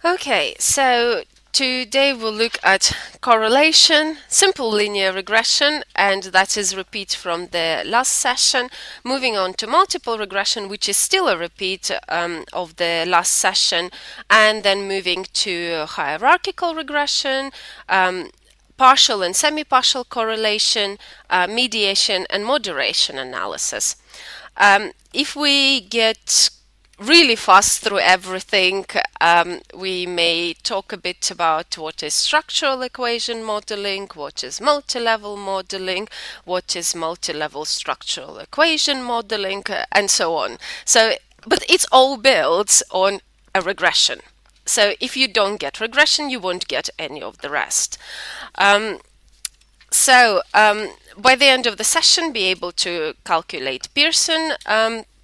Okay, so today we'll look at correlation, simple linear regression, and that is repeat from the last session. Moving on to multiple regression, which is still a repeat of the last session, and then moving to hierarchical regression, partial and semi-partial correlation, mediation, and moderation analysis. If we get really fast through everything, we may talk a bit about what is structural equation modeling, what is multi-level modeling, what is multi-level structural equation modeling, and so on. But it's all built on a regression. So if you don't get regression, you won't get any of the rest. By the end of the session, be able to calculate Pearson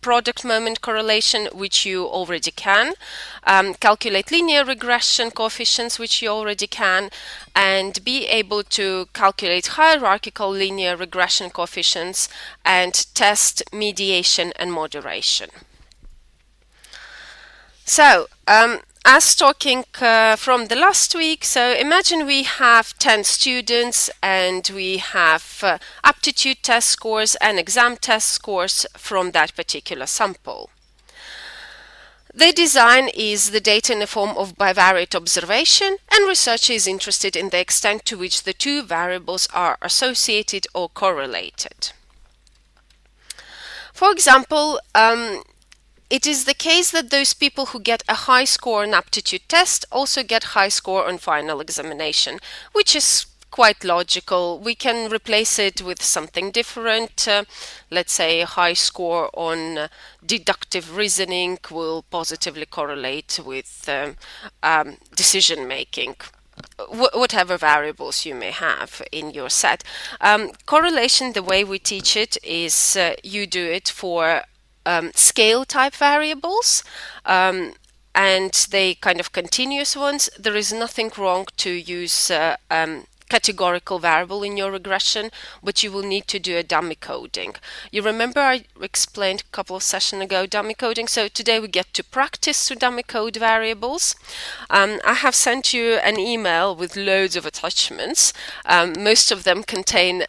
product moment correlation, which you already can, calculate linear regression coefficients, which you already can, and be able to calculate hierarchical linear regression coefficients and test mediation and moderation. So, as talking from the last week, so imagine we have 10 students and we have aptitude test scores and exam test scores from that particular sample. The design is the data in the form of bivariate observation, and researcher is interested in the extent to which the two variables are associated or correlated. For example, it is the case that those people who get a high score on aptitude test also get high score on final examination, which is quite logical. We can replace it with something different. Let's say a high score on deductive reasoning will positively correlate with decision making. Whatever variables you may have in your set. Correlation, the way we teach it is you do it for scale type variables, and they kind of continuous ones. There is nothing wrong to use categorical variable in your regression, but you will need to do a dummy coding. You remember I explained a couple of sessions ago dummy coding, so today we get to practice to dummy code variables. I have sent you an email with loads of attachments. Most of them contain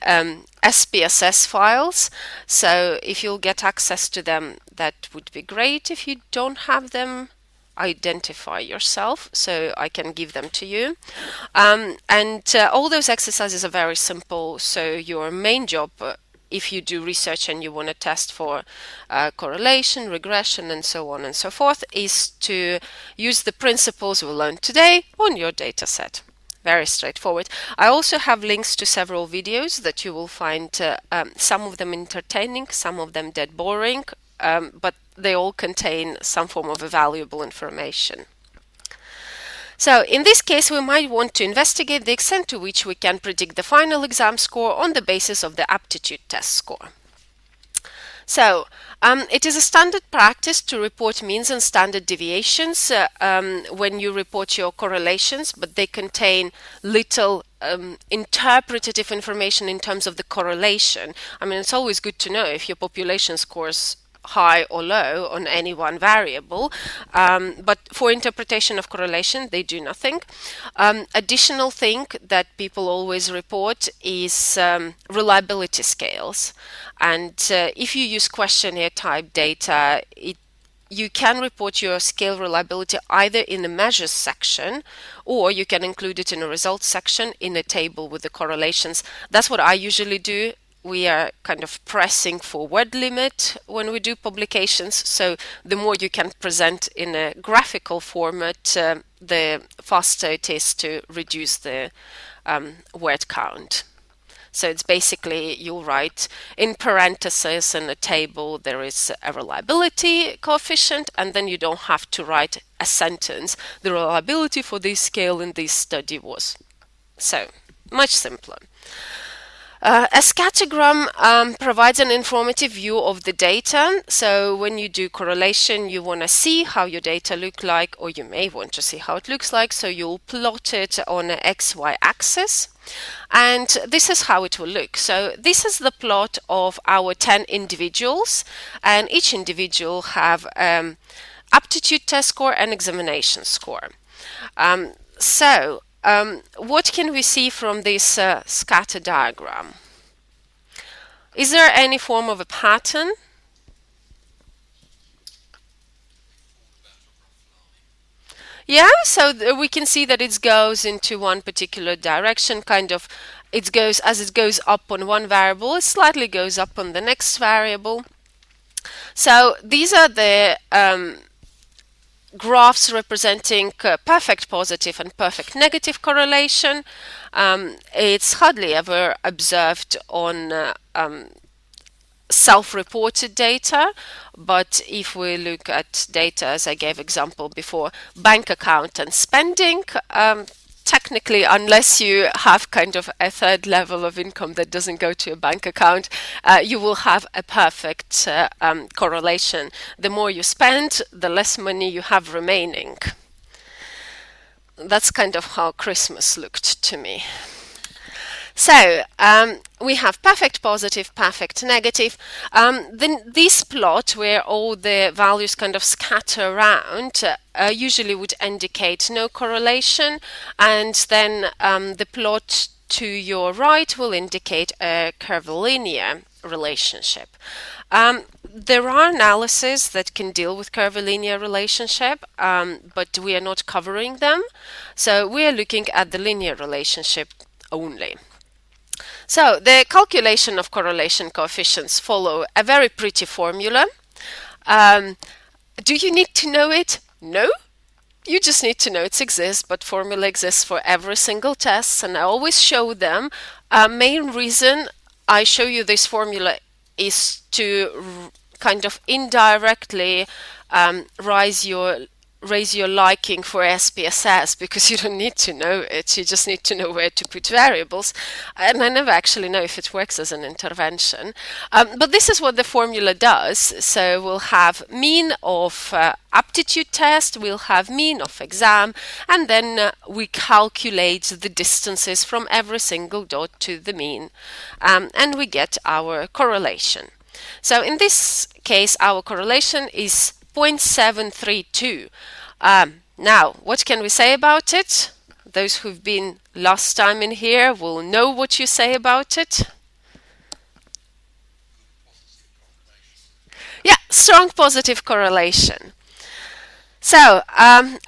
SPSS files, so if you'll get access to them, that would be great. If you don't have them, identify yourself so I can give them to you. All those exercises are very simple, so your main job, if you do research and you want to test for correlation, regression, and so on and so forth, is to use the principles we learned today on your data set. Very straightforward. I also have links to several videos that you will find, some of them entertaining, some of them dead boring, but they all contain some form of valuable information. So in this case, we might want to investigate the extent to which we can predict the final exam score on the basis of the aptitude test score. So, it is a standard practice to report means and standard deviations when you report your correlations, but they contain little interpretative information in terms of the correlation. I mean, it's always good to know if your population scores high or low on any one variable, but for interpretation of correlation they do nothing. Additional thing that people always report is reliability scales, and if you use questionnaire type data, you can report your scale reliability either in the measures section, or you can include it in a results section in a table with the correlations. That's what I usually do. We are kind of pressing for word limit when we do publications, so the more you can present in a graphical format, the faster it is to reduce the word count. So it's basically, you'll write in parentheses in a table there is a reliability coefficient, and then you don't have to write a sentence. The reliability for this scale in this study was. So, much simpler. A scattergram provides an informative view of the data. So when you do correlation, you want to see how your data look like, or you may want to see how it looks like. So you'll plot it on an XY axis. And this is how it will look. So this is the plot of our 10 individuals, and each individual have aptitude test score and examination score. What can we see from this scatter diagram? Is there any form of a pattern? Yeah, so we can see that it goes into one particular direction, kind of. It goes as it goes up on one variable, it slightly goes up on the next variable. So these are the graphs representing perfect positive and perfect negative correlation. It's hardly ever observed on self-reported data, but if we look at data, as I gave example before, bank account and spending, technically, unless you have kind of a third level of income that doesn't go to a bank account, you will have a perfect correlation. The more you spend, the less money you have remaining. That's kind of how Christmas looked to me. So we have perfect positive, perfect negative. Then this plot where all the values kind of scatter around usually would indicate no correlation, and then the plot to your right will indicate a curvilinear relationship. There are analyses that can deal with curvilinear relationship, but we are not covering them. So we are looking at the linear relationship only. So the calculation of correlation coefficients follow a very pretty formula. Do you need to know it? No. You just need to know it exists, but formula exists for every single test, and I always show them. Main reason I show you this formula is to kind of indirectly raise your liking for SPSS, because you don't need to know it, you just need to know where to put variables, and I never actually know if it works as an intervention. But this is what the formula does. So we'll have mean of aptitude test, we'll have mean of exam, and then we calculate the distances from every single dot to the mean, and we get our correlation. So in this case, our correlation is 0.732. Now, what can we say about it? Those who've been last time in here will know what you say about it. Yeah, strong positive correlation. So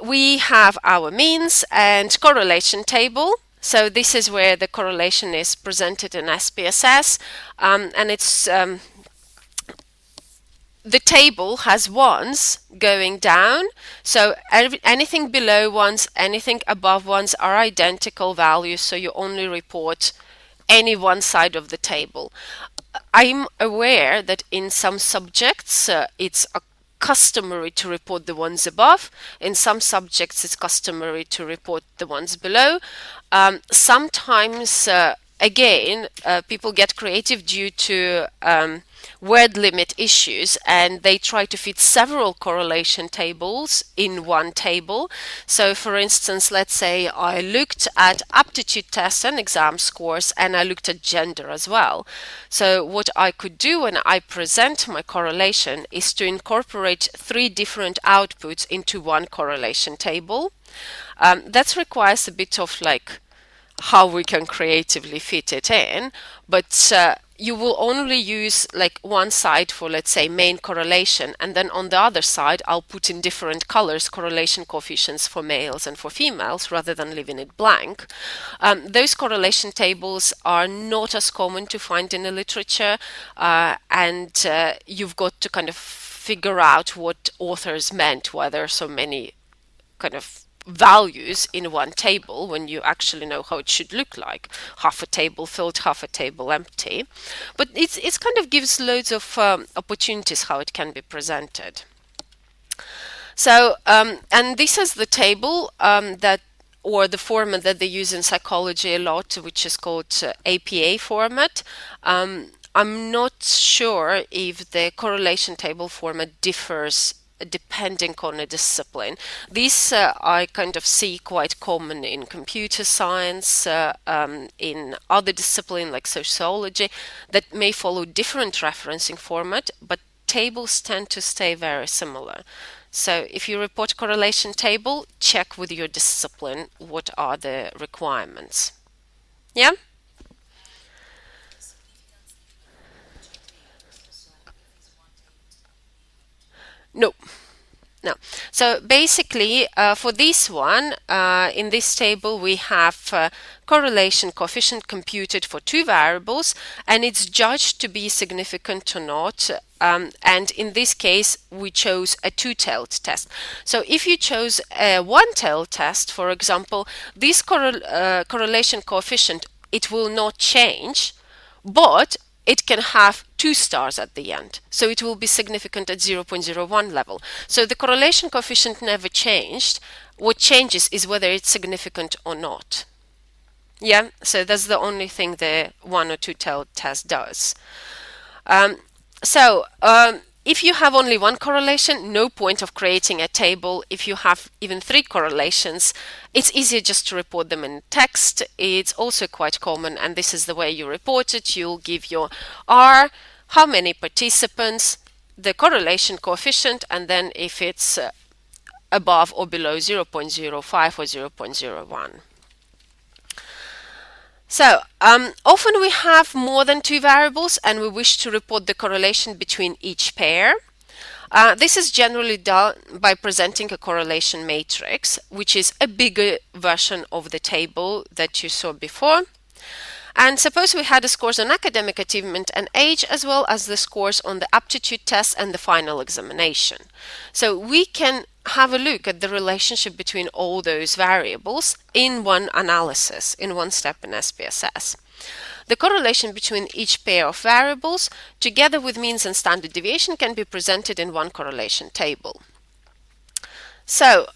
we have our means and correlation table. So this is where the correlation is presented in SPSS, and it's the table has ones going down, so anything below ones, anything above ones are identical values, so you only report any one side of the table. I'm aware that in some subjects it's customary to report the ones above. In some subjects it's customary to report the ones below. Sometimes again, people get creative due to word limit issues, and they try to fit several correlation tables in one table. So for instance, let's say I looked at aptitude tests and exam scores, and I looked at gender as well. So what I could do when I present my correlation is to incorporate 3 different outputs into one correlation table. That requires a bit of how we can creatively fit it in, but you will only use one side for, let's say, main correlation, and then on the other side I'll put in different colors correlation coefficients for males and for females, rather than leaving it blank. Those correlation tables are not as common to find in the literature, and you've got to kind of figure out what authors meant, why there are so many kind of values in one table when you actually know how it should look like. Half a table filled, half a table empty. But it's kind of gives loads of opportunities how it can be presented. So, and this is the table or the format that they use in psychology a lot, which is called APA format. I'm not sure if the correlation table format differs depending on a discipline. These I kind of see quite common in computer science, in other disciplines like sociology, that may follow different referencing format, but tables tend to stay very similar. So if you report correlation table, check with your discipline what are the requirements. Yeah? No. No. So basically, for this one, in this table, we have correlation coefficient computed for two variables, and it's judged to be significant or not. And in this case, we chose a two-tailed test. So if you chose a one-tailed test, for example, this correlation coefficient, it will not change, but it can have 2 stars at the end. So it will be significant at 0.01 level. So the correlation coefficient never changed. What changes is whether it's significant or not. Yeah, so that's the only thing the one or two tailed test does. If you have only one correlation, no point of creating a table. If you have even 3 correlations, it's easier just to report them in text. It's also quite common, and this is the way you report it. You'll give your R, how many participants, the correlation coefficient, and then if it's above or below 0.05 or 0.01. So often we have more than 2 variables and we wish to report the correlation between each pair. This is generally done by presenting a correlation matrix, which is a bigger version of the table that you saw before. And suppose we had the scores on academic achievement and age, as well as the scores on the aptitude test and the final examination. So we can have a look at the relationship between all those variables in one analysis, in one step in SPSS. The correlation between each pair of variables, together with means and standard deviation, can be presented in one correlation table. So,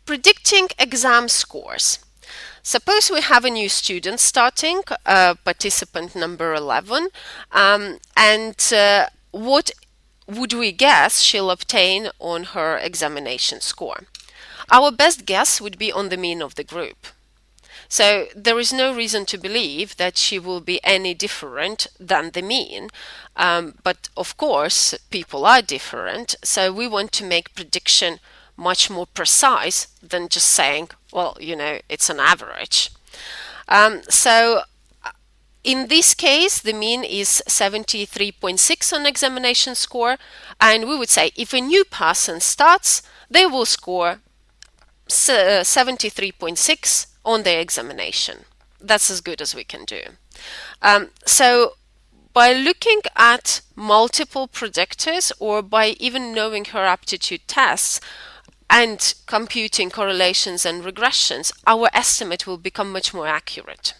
predicting exam scores. Suppose we have a new student starting, participant number 11, and what would we guess she'll obtain on her examination score? Our best guess would be on the mean of the group. So there is no reason to believe that she will be any different than the mean. But of course, people are different. So we want to make prediction much more precise than just saying, well, it's an average. In this case, the mean is 73.6 on examination score, and we would say if a new person starts, they will score 73.6 on their examination. That's as good as we can do. So by looking at multiple predictors, or by even knowing her aptitude tests and computing correlations and regressions, our estimate will become much more accurate.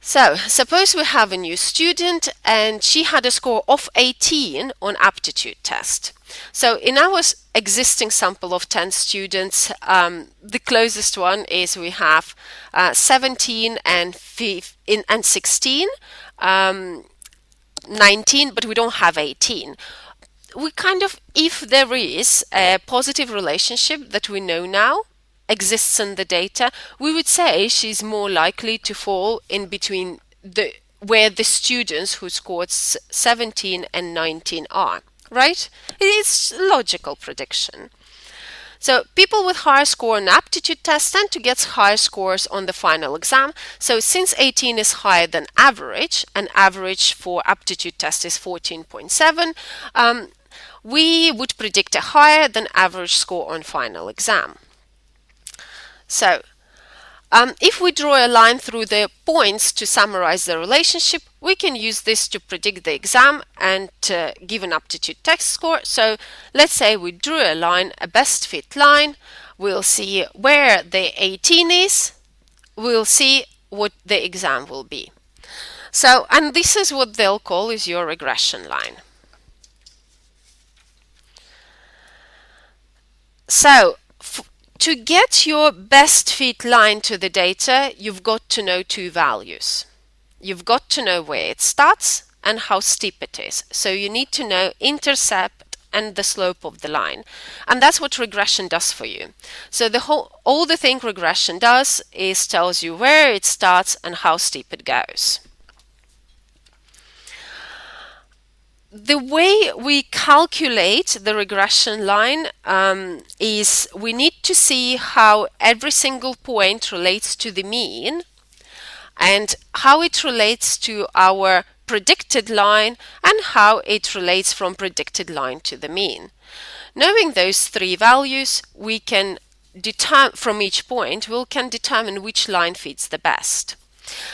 So, suppose we have a new student and she had a score of 18 on aptitude test. So, in our existing sample of 10 students, the closest one is we have 17 and 16, 19, but we don't have 18. We if there is a positive relationship that we know now, exists in the data, we would say she's more likely to fall in between where the students who scored 17 and 19 are, right? It's logical prediction. So people with higher score on aptitude test tend to get higher scores on the final exam. So since 18 is higher than average, and average for aptitude test is 14.7, we would predict a higher than average score on final exam. So, if we draw a line through the points to summarize the relationship, we can use this to predict the exam and give an aptitude test score. So, let's say we drew a line, a best fit line. We'll see where the 18 is. We'll see what the exam will be. So, and this is what they'll call is your regression line. So, to get your best fit line to the data, you've got to know 2 values. You've got to know where it starts and how steep it is. So you need to know intercept and the slope of the line. And that's what regression does for you. So all the thing regression does is tells you where it starts and how steep it goes. the way we calculate the regression line is we need to see how every single point relates to the mean and how it relates to our predicted line and how it relates from predicted line to the mean. Knowing those three values, we can from each point, we can determine which line fits the best.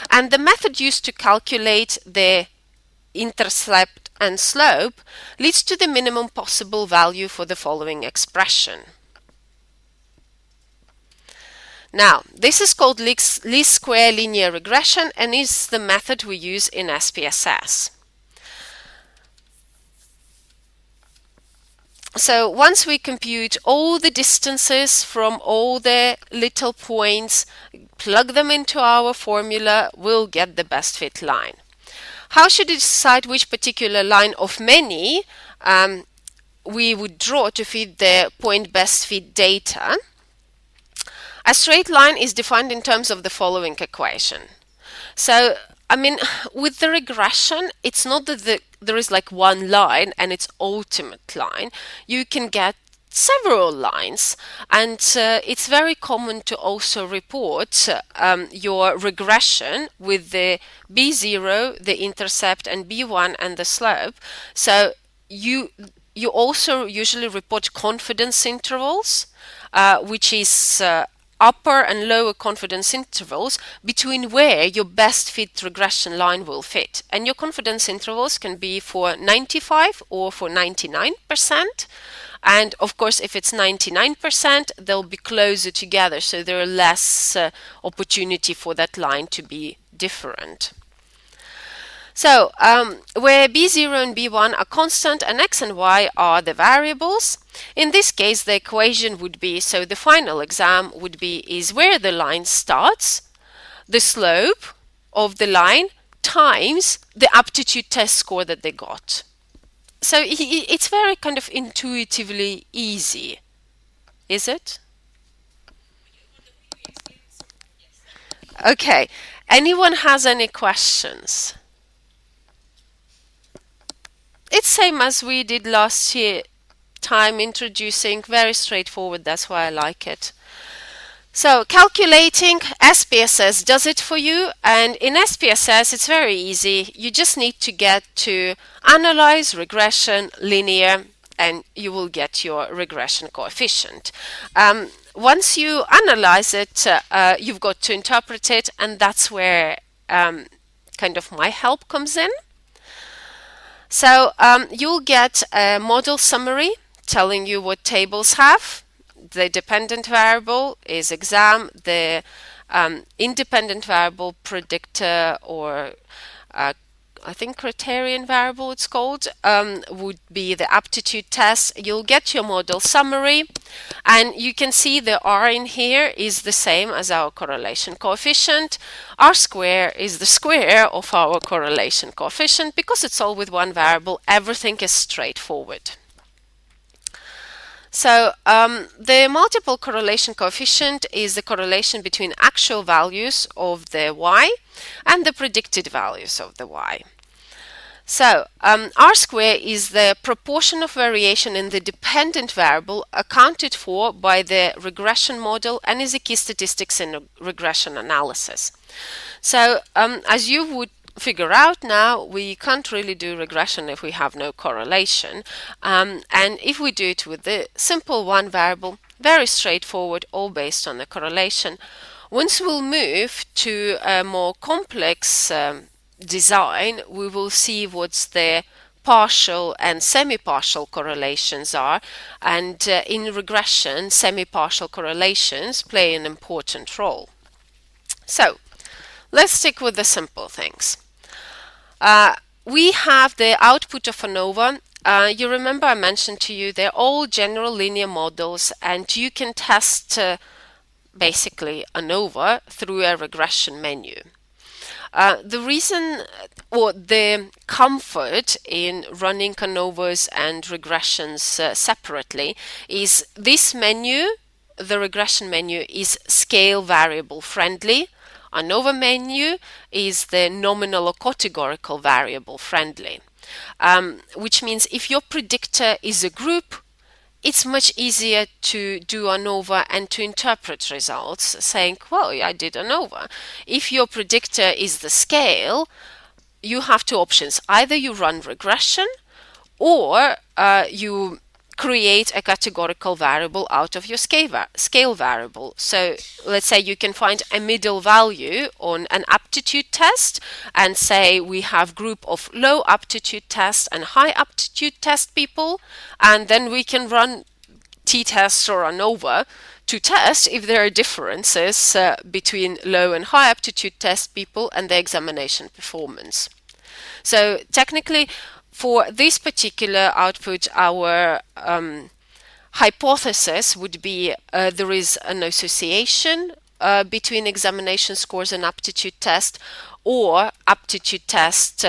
And the method used to calculate the intercept and slope leads to the minimum possible value for the following expression. Now, this is called least square linear regression and is the method we use in SPSS. So once we compute all the distances from all the little points, plug them into our formula, we'll get the best fit line. How should we decide which particular line of many we would draw to fit the point best fit data? A straight line is defined in terms of the following equation. So, I mean, with the regression, it's not that there is like one line and its ultimate line. You can get several lines, and it's very common to also report your regression with the B0, the intercept, and B1 and the slope. So you also usually report confidence intervals, which is upper and lower confidence intervals between where your best fit regression line will fit. And your confidence intervals can be for 95 or for 99%. And of course, if it's 99%, they'll be closer together, so there are less opportunity for that line to be different. So, where B0 and B1 are constant and X and Y are the variables, in this case the equation would be, so the final exam would be, is where the line starts, the slope of the line times the aptitude test score that they got. So it's very kind of intuitively easy, is it? Okay, anyone has any questions? It's same as we did last year time, introducing, very straightforward, that's why I like it. So calculating SPSS does it for you, and in SPSS it's very easy. You just need to get to analyze, regression, linear, and you will get your regression coefficient. Once you analyze it, you've got to interpret it, and that's where kind of my help comes in. So you'll get a model summary telling you what tables have. The dependent variable is exam, the independent variable predictor, or I think criterion variable it's called, would be the aptitude test. You'll get your model summary, and you can see the R in here is the same as our correlation coefficient. R square is the square of our correlation coefficient. Because it's all with one variable, everything is straightforward. So the multiple correlation coefficient is the correlation between actual values of the y and the predicted values of the y. So R square is the proportion of variation in the dependent variable accounted for by the regression model and is a key statistics in regression analysis. So as you would figure out now, we can't really do regression if we have no correlation, and if we do it with the simple one variable, very straightforward, all based on the correlation. Once we'll move to a more complex design, we will see what's the partial and semi-partial correlations are, and in regression, semi-partial correlations play an important role. So let's stick with the simple things. We have the output of ANOVA. You remember I mentioned to you they're all general linear models, and you can test basically ANOVA through a regression menu. The reason or the comfort in running ANOVAs and regressions separately is this menu, the regression menu, is scale variable friendly. ANOVA menu is the nominal or categorical variable friendly. which means if your predictor is a group, it's much easier to do ANOVA and to interpret results, saying, well, I did ANOVA. If your predictor is the scale, you have two options. Either you run regression, or you create a categorical variable out of your scale variable. So let's say you can find a middle value on an aptitude test and say we have group of low aptitude test and high aptitude test people, and then we can run t-tests or ANOVA to test if there are differences between low and high aptitude test people and their examination performance. So technically, for this particular output, our hypothesis would be there is an association between examination scores and aptitude test, or aptitude test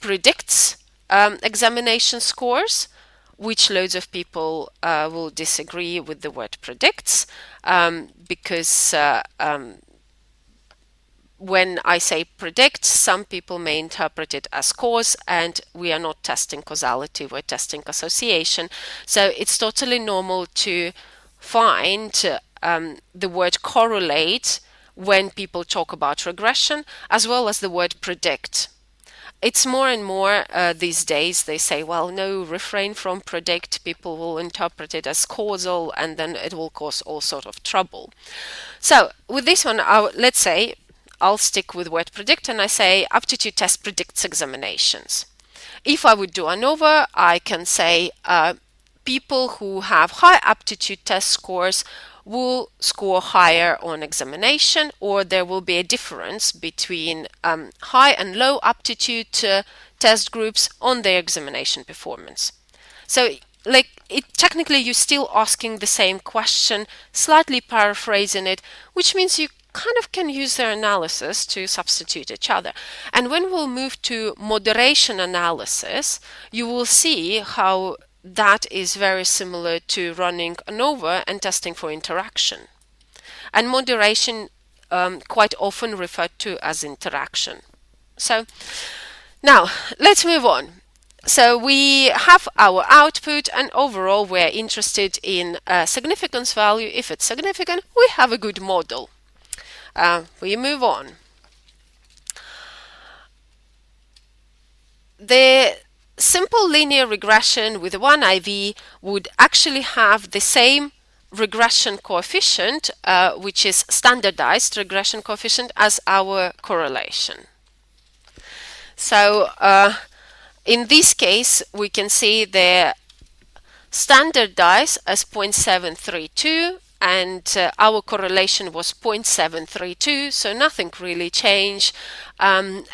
predicts examination scores, which loads of people will disagree with the word predicts, because when I say predict, some people may interpret it as cause, and we are not testing causality, we're testing association. So it's totally normal to find the word correlate when people talk about regression, as well as the word predict. It's more and more these days they say, well, no, refrain from predict, people will interpret it as causal, and then it will cause all sort of trouble. So with this one, let's say I'll stick with word predict, and I say aptitude test predicts examinations. If I would do ANOVA, I can say people who have high aptitude test scores will score higher on examination, or there will be a difference between high and low aptitude test groups on their examination performance. So technically you're still asking the same question, slightly paraphrasing it, which means you kind of can use their analysis to substitute each other. And when we'll move to moderation analysis, you will see how that is very similar to running ANOVA and testing for interaction. And moderation quite often referred to as interaction. So now let's move on. So we have our output, and overall we're interested in significance value. If it's significant, we have a good model. We move on. The simple linear regression with one IV would actually have the same regression coefficient, which is standardized regression coefficient, as our correlation. So in this case, we can see the standardized as 0.732, and our correlation was 0.732, so nothing really changed, and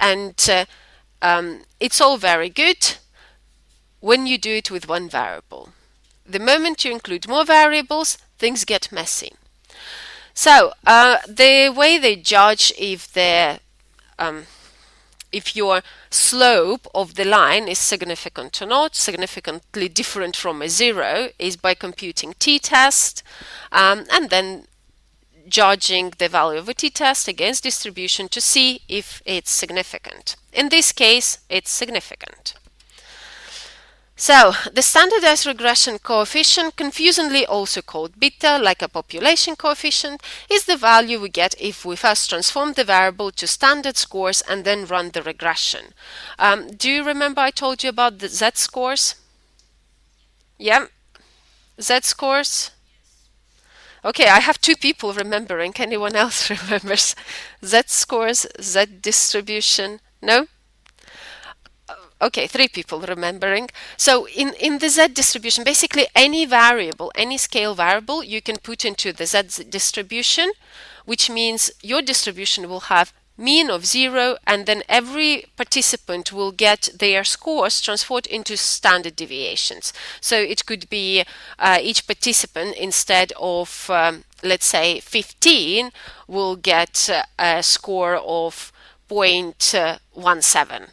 it's all very good when you do it with one variable. The moment you include more variables, things get messy. So the way they judge if your slope of the line is significant or not, significantly different from a zero, is by computing t-test and then judging the value of a t-test against distribution to see if it's significant. In this case, it's significant. So the standardized regression coefficient, confusingly also called beta, like a population coefficient, is the value we get if we first transform the variable to standard scores and then run the regression. Do you remember I told you about the z-scores? Yeah? Z-scores? Okay, I have two people remembering. Anyone else remembers z-scores, z-distribution? No? Okay, three people remembering. So in the z-distribution, basically any variable, any scale variable, you can put into the z-distribution, which means your distribution will have mean of 0, and then every participant will get their scores transformed into standard deviations. So it could be each participant, instead of, let's say, 15, will get a score of 0.17.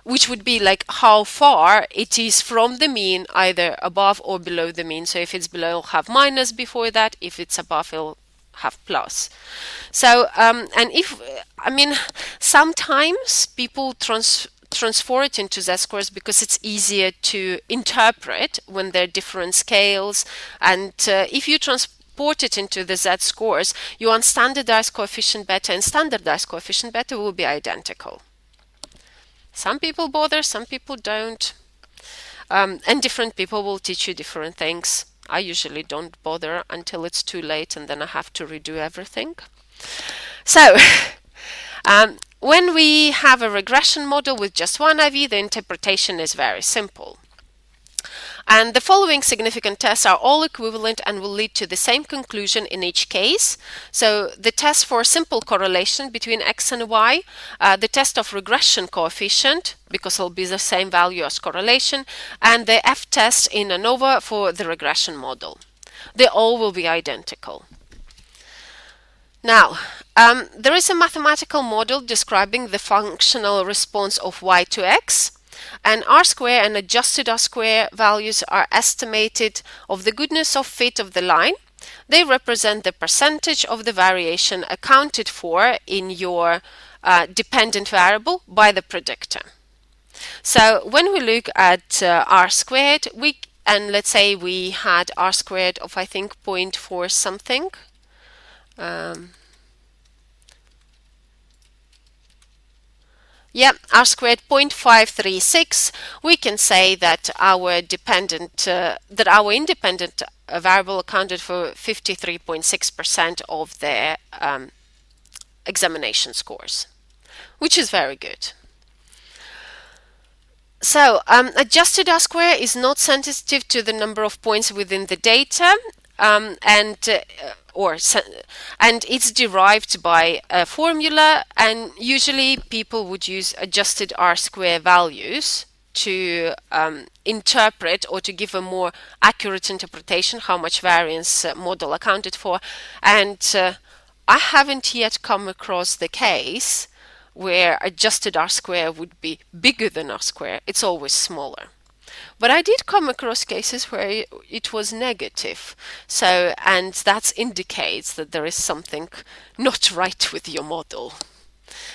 which would be like how far it is from the mean, either above or below the mean. So if it's below, it'll have minus before that. If it's above, it'll have plus. So, and sometimes people transform it into z-scores because it's easier to interpret when they're different scales. And if you transport it into the z-scores, your unstandardized coefficient beta and standardized coefficient beta will be identical. Some people bother, some people don't. And different people will teach you different things. I usually don't bother until it's too late and then I have to redo everything. So, when we have a regression model with just one IV, the interpretation is very simple. And the following significant tests are all equivalent and will lead to the same conclusion in each case. So the test for simple correlation between X and Y, the test of regression coefficient, because it'll be the same value as correlation, and the F test in ANOVA for the regression model. They all will be identical. Now, there is a mathematical model describing the functional response of Y to X, and R-square and adjusted R-square values are estimated of the goodness of fit of the line. They represent the percentage of the variation accounted for in your dependent variable by the predictor. So when we look at R-squared, and let's say we had R-squared of, I think, 0.4 something. Yeah, R-squared 0.536. We can say that our independent variable accounted for 53.6% of their examination scores, which is very good. So, adjusted R-square is not sensitive to the number of points within the data, and it's derived by a formula, and usually people would use adjusted R-square values to interpret or to give a more accurate interpretation how much variance model accounted for. And I haven't yet come across the case where adjusted R-square would be bigger than R-square. It's always smaller. But I did come across cases where it was negative. So, and that indicates that there is something not right with your model.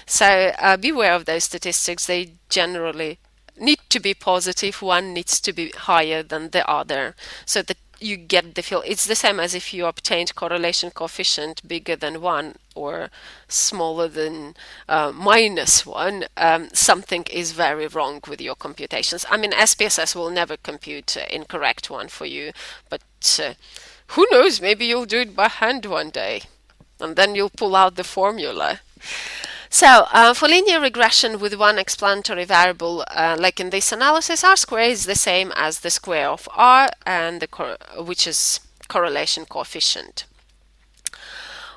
So beware of those statistics. They generally need to be positive. One needs to be higher than the other so that you get the feel. It's the same as if you obtained correlation coefficient bigger than 1 or smaller than -1. Something is very wrong with your computations. I mean, SPSS will never compute an incorrect one for you, but who knows, maybe you'll do it by hand one day and then you'll pull out the formula. So, for linear regression with one explanatory variable, like in this analysis, R-square is the same as the square of R, and which is correlation coefficient.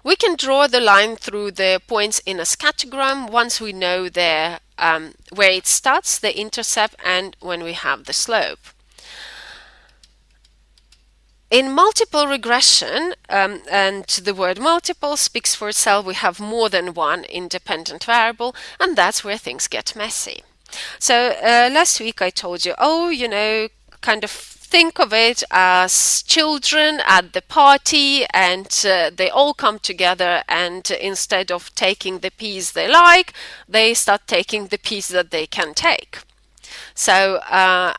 We can draw the line through the points in a scattergram once we know where it starts, the intercept, and when we have the slope. In multiple regression, and the word multiple speaks for itself, we have more than one independent variable, and that's where things get messy. So last week I told you, kind of think of it as children at the party, and they all come together, and instead of taking the piece they like, they start taking the piece that they can take. So,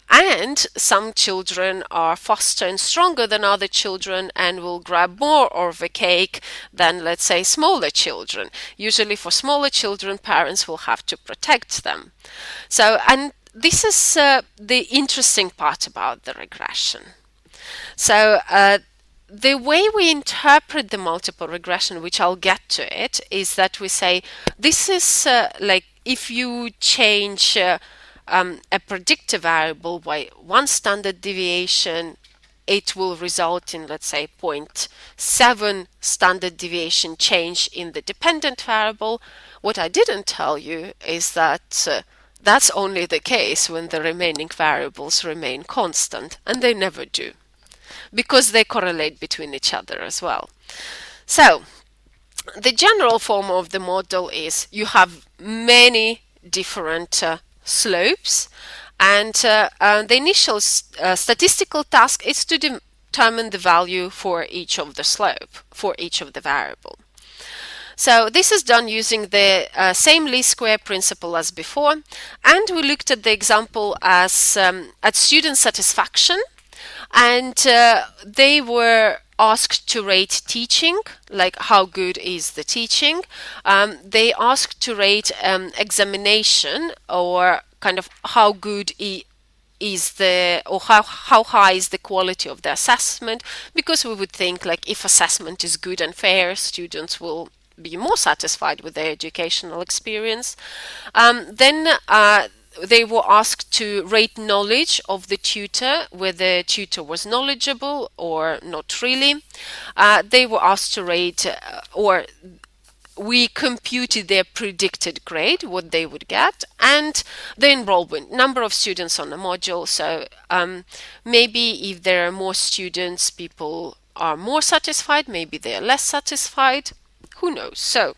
and some children are faster and stronger than other children and will grab more of the cake than, let's say, smaller children. Usually for smaller children, parents will have to protect them. So, and this is the interesting part about the regression. So, the way we interpret the multiple regression, which I'll get to it, is that we say this is like if you change a predictor variable by one standard deviation, it will result in, let's say, 0.7 standard deviation change in the dependent variable. What I didn't tell you is that that's only the case when the remaining variables remain constant, and they never do, because they correlate between each other as well. So, the general form of the model is you have many different slopes, and the initial statistical task is to determine the value for each of the slope, for each of the variable. So this is done using the same least square principle as before, and we looked at the example as at student satisfaction, and they were asked to rate teaching, like how good is the teaching. They asked to rate examination, or kind of how good is the, or how high is the quality of the assessment, because we would think like if assessment is good and fair, students will be more satisfied with their educational experience. Then they were asked to rate knowledge of the tutor, whether the tutor was knowledgeable or not really. They were asked to rate, or we computed their predicted grade, what they would get, and the enrollment, number of students on the module. So maybe if there are more students, people are more satisfied, maybe they are less satisfied, who knows. So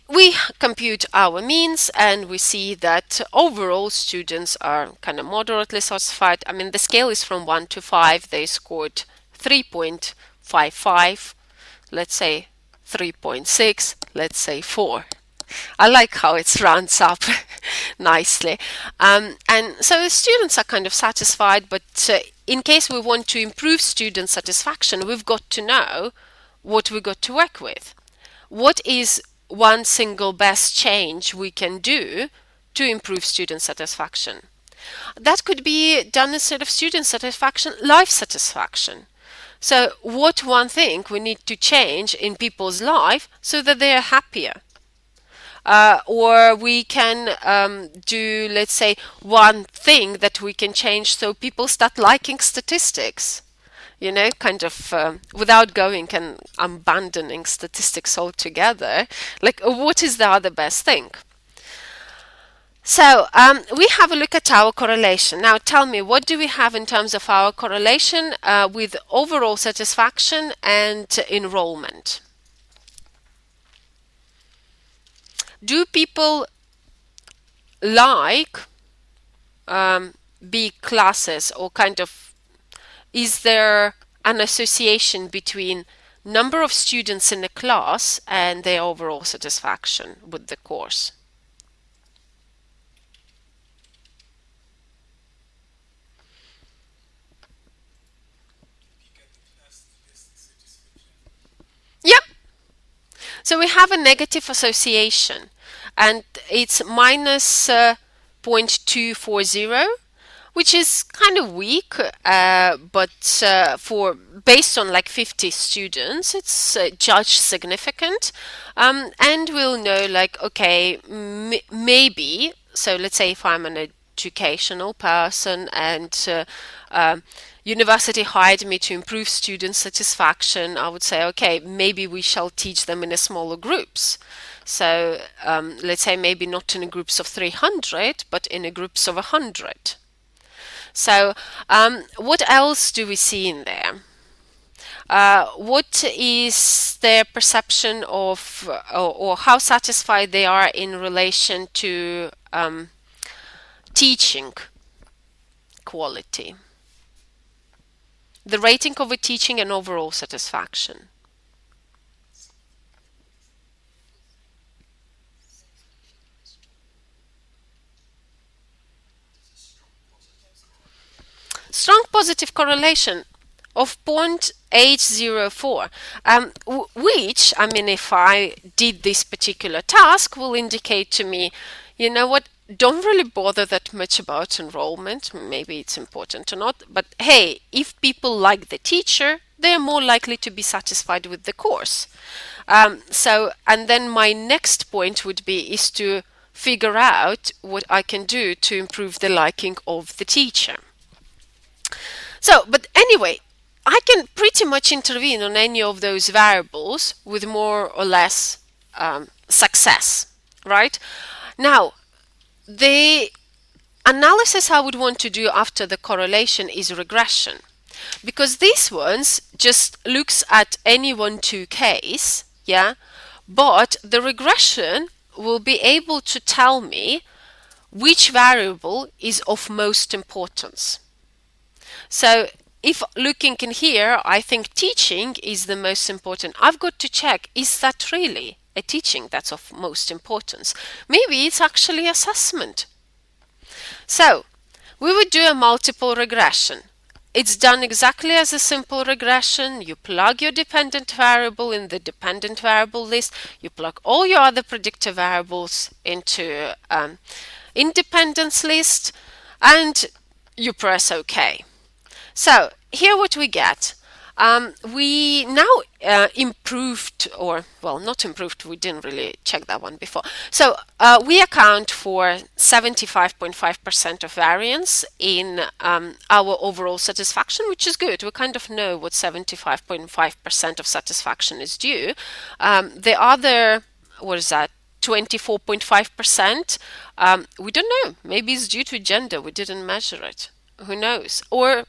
we compute our means, and we see that overall students are kind of moderately satisfied. I mean, the scale is from 1 to 5. They scored 3.55, let's say 3.6, let's say 4. I like how it rounds up nicely. And so the students are kind of satisfied, but in case we want to improve student satisfaction, we've got to know what we got to work with. What is one single best change we can do to improve student satisfaction? That could be done instead of student satisfaction, life satisfaction. So what one thing we need to change in people's life so that they are happier? Or we can do, let's say, one thing that we can change so people start liking statistics. You know, kind of without going and abandoning statistics altogether. Like, what is the other best thing? So we have a look at our correlation. Now tell me, what do we have in terms of our correlation with overall satisfaction and enrollment? Do people like big classes, or kind of, is there an association between number of students in a class and their overall satisfaction with the course? Yeah. So we have a negative association, and it's minus 0.240, which is kind of weak, but for based on like 50 students, it's judged significant. And we'll know, like, okay, maybe, so let's say if I'm an educational person and university hired me to improve student satisfaction, I would say, okay, maybe we shall teach them in a smaller groups. So let's say maybe not in groups of 300, but in groups of 100. So what else do we see in there? What is their perception of, or how satisfied they are in relation to teaching quality? The rating of a teaching and overall satisfaction. Strong positive correlation of 0.804, which, I mean, if I did this particular task, will indicate to me, you know what, don't really bother that much about enrollment. Maybe it's important or not, but hey, if people like the teacher, they're more likely to be satisfied with the course. So, and then my next point would be is to figure out what I can do to improve the liking of the teacher. So, but anyway, I can pretty much intervene on any of those variables with more or less success, right? Now, the analysis I would want to do after the correlation is regression, because these ones just looks at any 1-2 case, yeah, but the regression will be able to tell me which variable is of most importance. So if looking in here, I think teaching is the most important. I've got to check, is that really a teaching that's of most importance? Maybe it's actually assessment. So we would do a multiple regression. It's done exactly as a simple regression. You plug your dependent variable in the dependent variable list. You plug all your other predictor variables into independence list, and you press OK. So here what we get. We now improved, or well, not improved, we didn't really check that one before. So we account for 75.5% of variance in our overall satisfaction, which is good. We kind of know what 75.5% of satisfaction is due. The other, what is that? 24.5%, we don't know. Maybe it's due to gender. We didn't measure it. Who knows? Or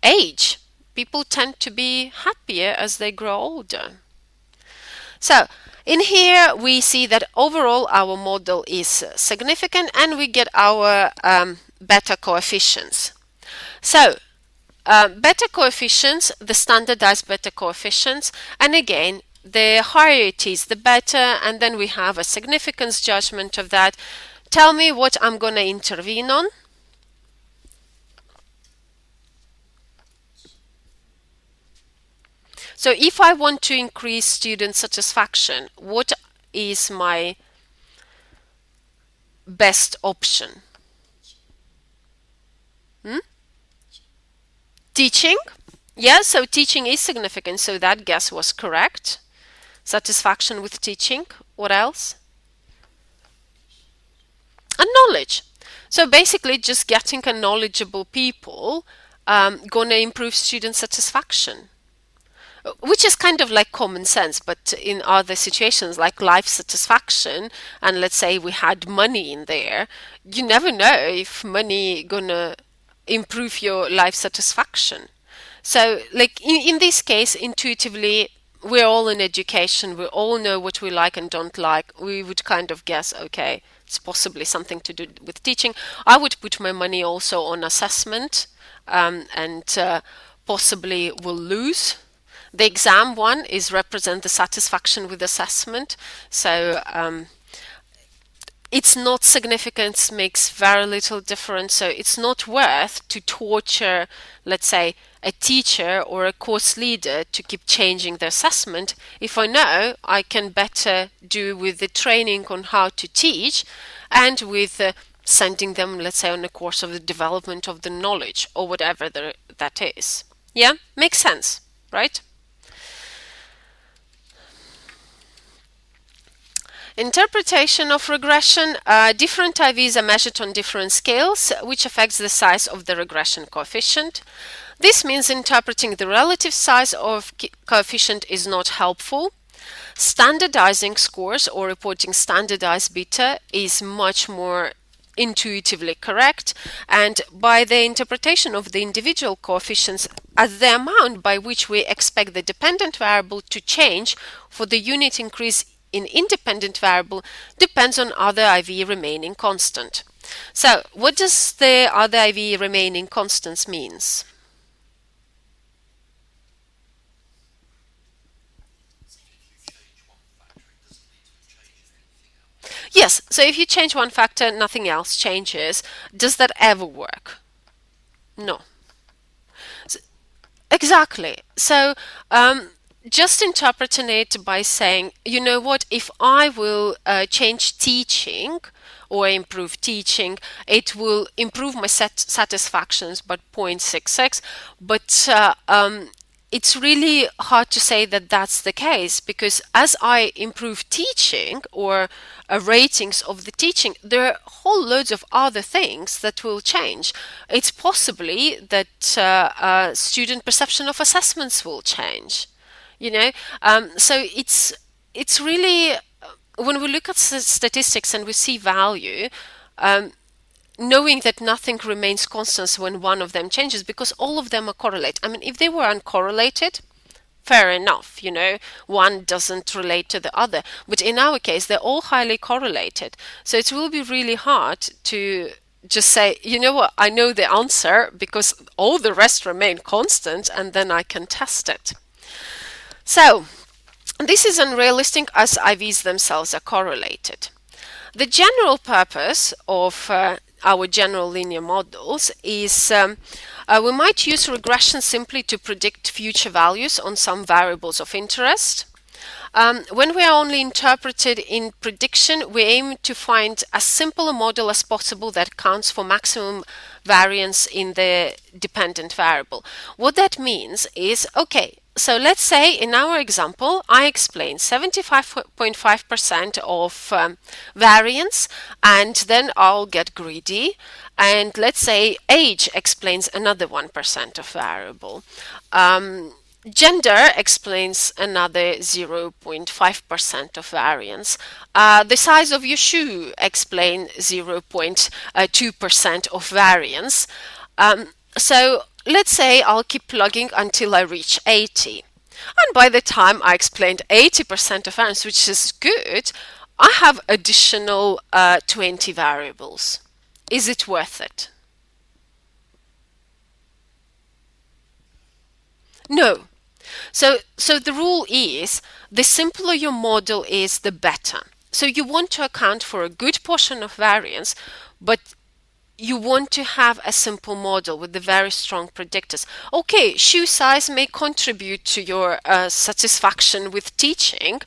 age. People tend to be happier as they grow older. So in here we see that overall our model is significant, and we get our beta coefficients. So beta coefficients, the standardized beta coefficients, and again, the higher it is, the better, and then we have a significance judgment of that. Tell me what I'm going to intervene on. So if I want to increase student satisfaction, what is my best option? Teaching? Yeah, so teaching is significant, so that guess was correct. Satisfaction with teaching. What else? And knowledge. So basically just getting a knowledgeable people gonna improve student satisfaction. Which is kind of like common sense, but in other situations like life satisfaction, and let's say we had money in there, you never know if money gonna improve your life satisfaction. So like in this case, intuitively, we're all in education, we all know what we like and don't like. We would kind of guess, okay, it's possibly something to do with teaching. I would put my money also on assessment, and possibly will lose. The exam one is represent the satisfaction with assessment. So it's not significant, makes very little difference. So it's not worth to torture, let's say, a teacher or a course leader to keep changing the assessment if I know I can better do with the training on how to teach and with sending them, let's say, on a course of the development of the knowledge or whatever that is. Yeah, makes sense, right? Interpretation of regression. Different IVs are measured on different scales, which affects the size of the regression coefficient. This means interpreting the relative size of coefficient is not helpful. Standardizing scores or reporting standardized beta is much more intuitively correct, and by the interpretation of the individual coefficients as the amount by which we expect the dependent variable to change for the unit increase in independent variable depends on other IV remaining constant. So what does the other IV remaining constants means? Yes, so if you change one factor, nothing else changes. Does that ever work? No. Exactly. So just interpreting it by saying, you know what, if I will change teaching or improve teaching, it will improve my satisfactions by 0.66, but it's really hard to say that that's the case, because as I improve teaching or ratings of the teaching, there are whole loads of other things that will change. It's possibly that student perception of assessments will change. You know, so it's really when we look at statistics and we see value, knowing that nothing remains constant when one of them changes, because all of them are correlated. I mean, if they were uncorrelated, fair enough, you know, one doesn't relate to the other. But in our case, they're all highly correlated. So it will be really hard to just say, you know what, I know the answer because all the rest remain constant, and then I can test it. So this is unrealistic as IVs themselves are correlated. The general purpose of our general linear models is we might use regression simply to predict future values on some variables of interest. When we are only interested in prediction, we aim to find as simple a model as possible that accounts for maximum variance in the dependent variable. What that means is, okay, so let's say in our example, I explain 75.5% of variance, and then I'll get greedy. And let's say age explains another 1% of variable. Gender explains another 0.5% of variance. The size of your shoe explains 0.2% of variance. So let's say I'll keep plugging until I reach 80. And by the time I explained 80% of variance, which is good, I have additional 20 variables. Is it worth it? No. So the rule is, the simpler your model is, the better. So you want to account for a good portion of variance, but you want to have a simple model with the very strong predictors. Okay, shoe size may contribute to your satisfaction with teaching,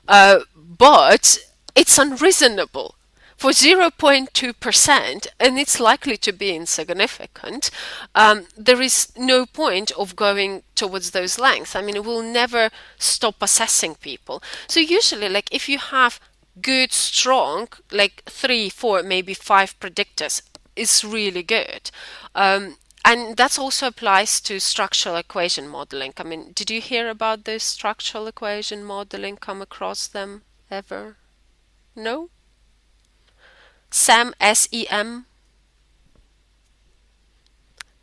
but it's unreasonable. For 0.2%, and it's likely to be insignificant, there is no point of going towards those lengths. I mean, it will never stop assessing people. So usually, like, if you have good, strong, like 3, 4, maybe 5 predictors, is really good. And that also applies to structural equation modeling. I mean, did you hear about this structural equation modeling? Come across them ever? No? SEM, SEM?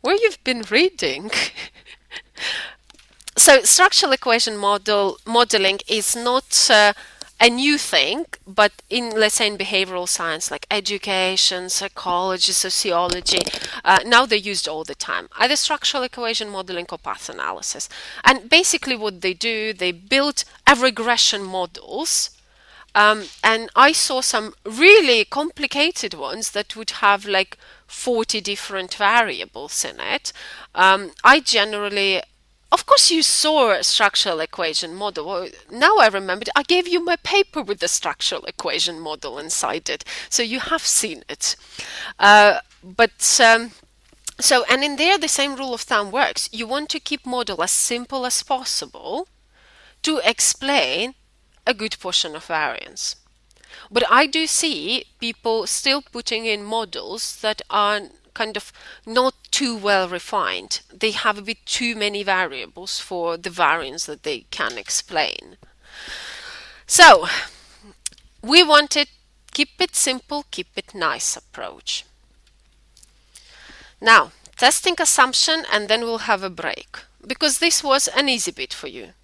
Where you've been reading? So structural equation modeling is not a new thing, but let's say in behavioral science like education, psychology, sociology, now they're used all the time, either structural equation modeling or path analysis. And basically what they do, they build a regression models. And I saw some really complicated ones that would have like 40 different variables in it. I generally, of course, you saw a structural equation model. Well, now I remembered, I gave you my paper with the structural equation model inside it. So you have seen it. And in there, the same rule of thumb works. You want to keep model as simple as possible to explain a good portion of variance. But I do see people still putting in models that are kind of not too well refined. They have a bit too many variables for the variance that they can explain. So we wanted keep it simple, keep it nice approach. Now, testing assumption, and then we'll have a break, because this was an easy bit for you.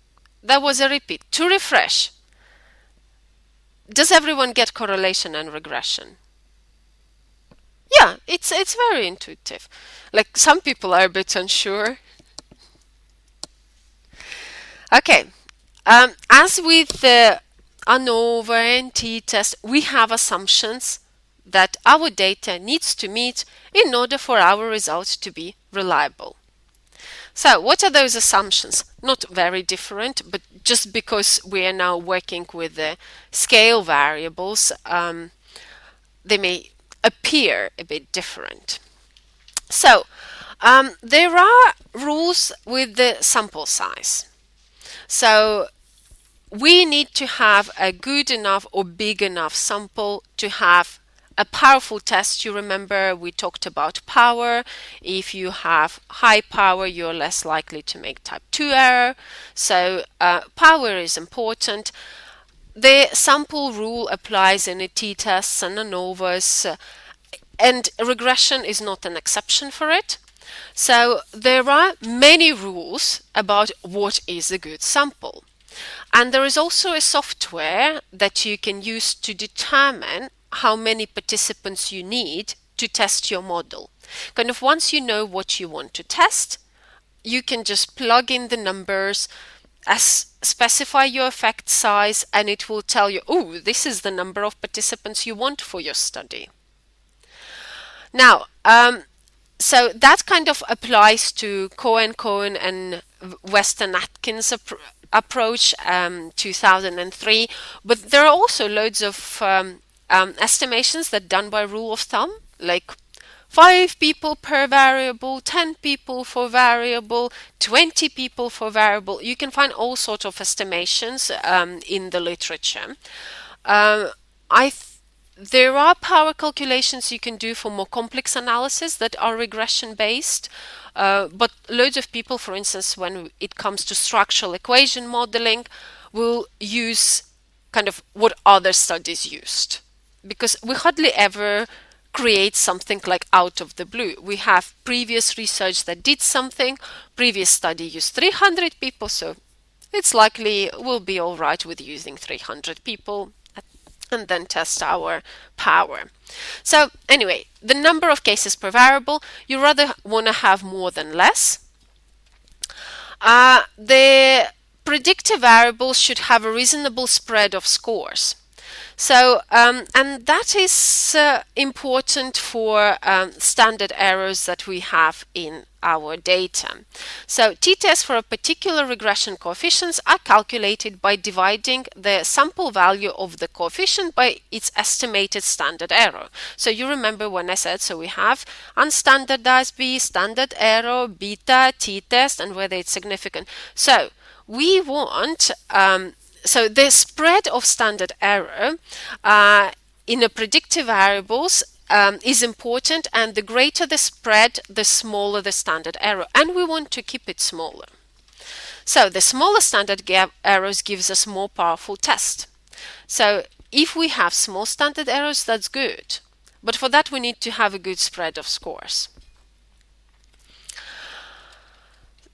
That was a repeat. To refresh, does everyone get correlation and regression? Yeah, it's very intuitive. Like, some people are a bit unsure. Okay, as with the ANOVA and t-test, we have assumptions that our data needs to meet in order for our results to be reliable. So what are those assumptions? Not very different, but just because we are now working with the scale variables, they may appear a bit different. So there are rules with the sample size. So we need to have a good enough or big enough sample to have a powerful test. You remember we talked about power. If you have high power, you're less likely to make type 2 error. So power is important. The sample rule applies in a t-tests and ANOVAs, and regression is not an exception for it. So there are many rules about what is a good sample. And there is also a software that you can use to determine how many participants you need to test your model. Kind of once you know what you want to test, you can just plug in the numbers, specify your effect size, and it will tell you, oh, this is the number of participants you want for your study. Now, so that kind of applies to Cohen and Weston Atkins approach, 2003, but there are also loads of estimations that are done by rule of thumb, like 5 people per variable, 10 people for variable, 20 people for variable. You can find all sorts of estimations in the literature. There are power calculations you can do for more complex analysis that are regression based, but loads of people, for instance, when it comes to structural equation modeling, will use kind of what other studies used, because we hardly ever create something like out of the blue. We have previous research that did something, previous study used 300 people, so it's likely we'll be all right with using 300 people and then test our power. So anyway, the number of cases per variable, you rather want to have more than less. The predictive variables should have a reasonable spread of scores. So, and that is important for standard errors that we have in our data. So, t-tests for a particular regression coefficients are calculated by dividing the sample value of the coefficient by its estimated standard error. So, you remember when I said, so we have unstandardized b, standard error, beta, t-test, and whether it's significant. So, we want so the spread of standard error in a predictive variables is important, and the greater the spread, the smaller the standard error, and we want to keep it smaller. So the smaller standard errors gives us more powerful test. So if we have small standard errors, that's good, but for that we need to have a good spread of scores.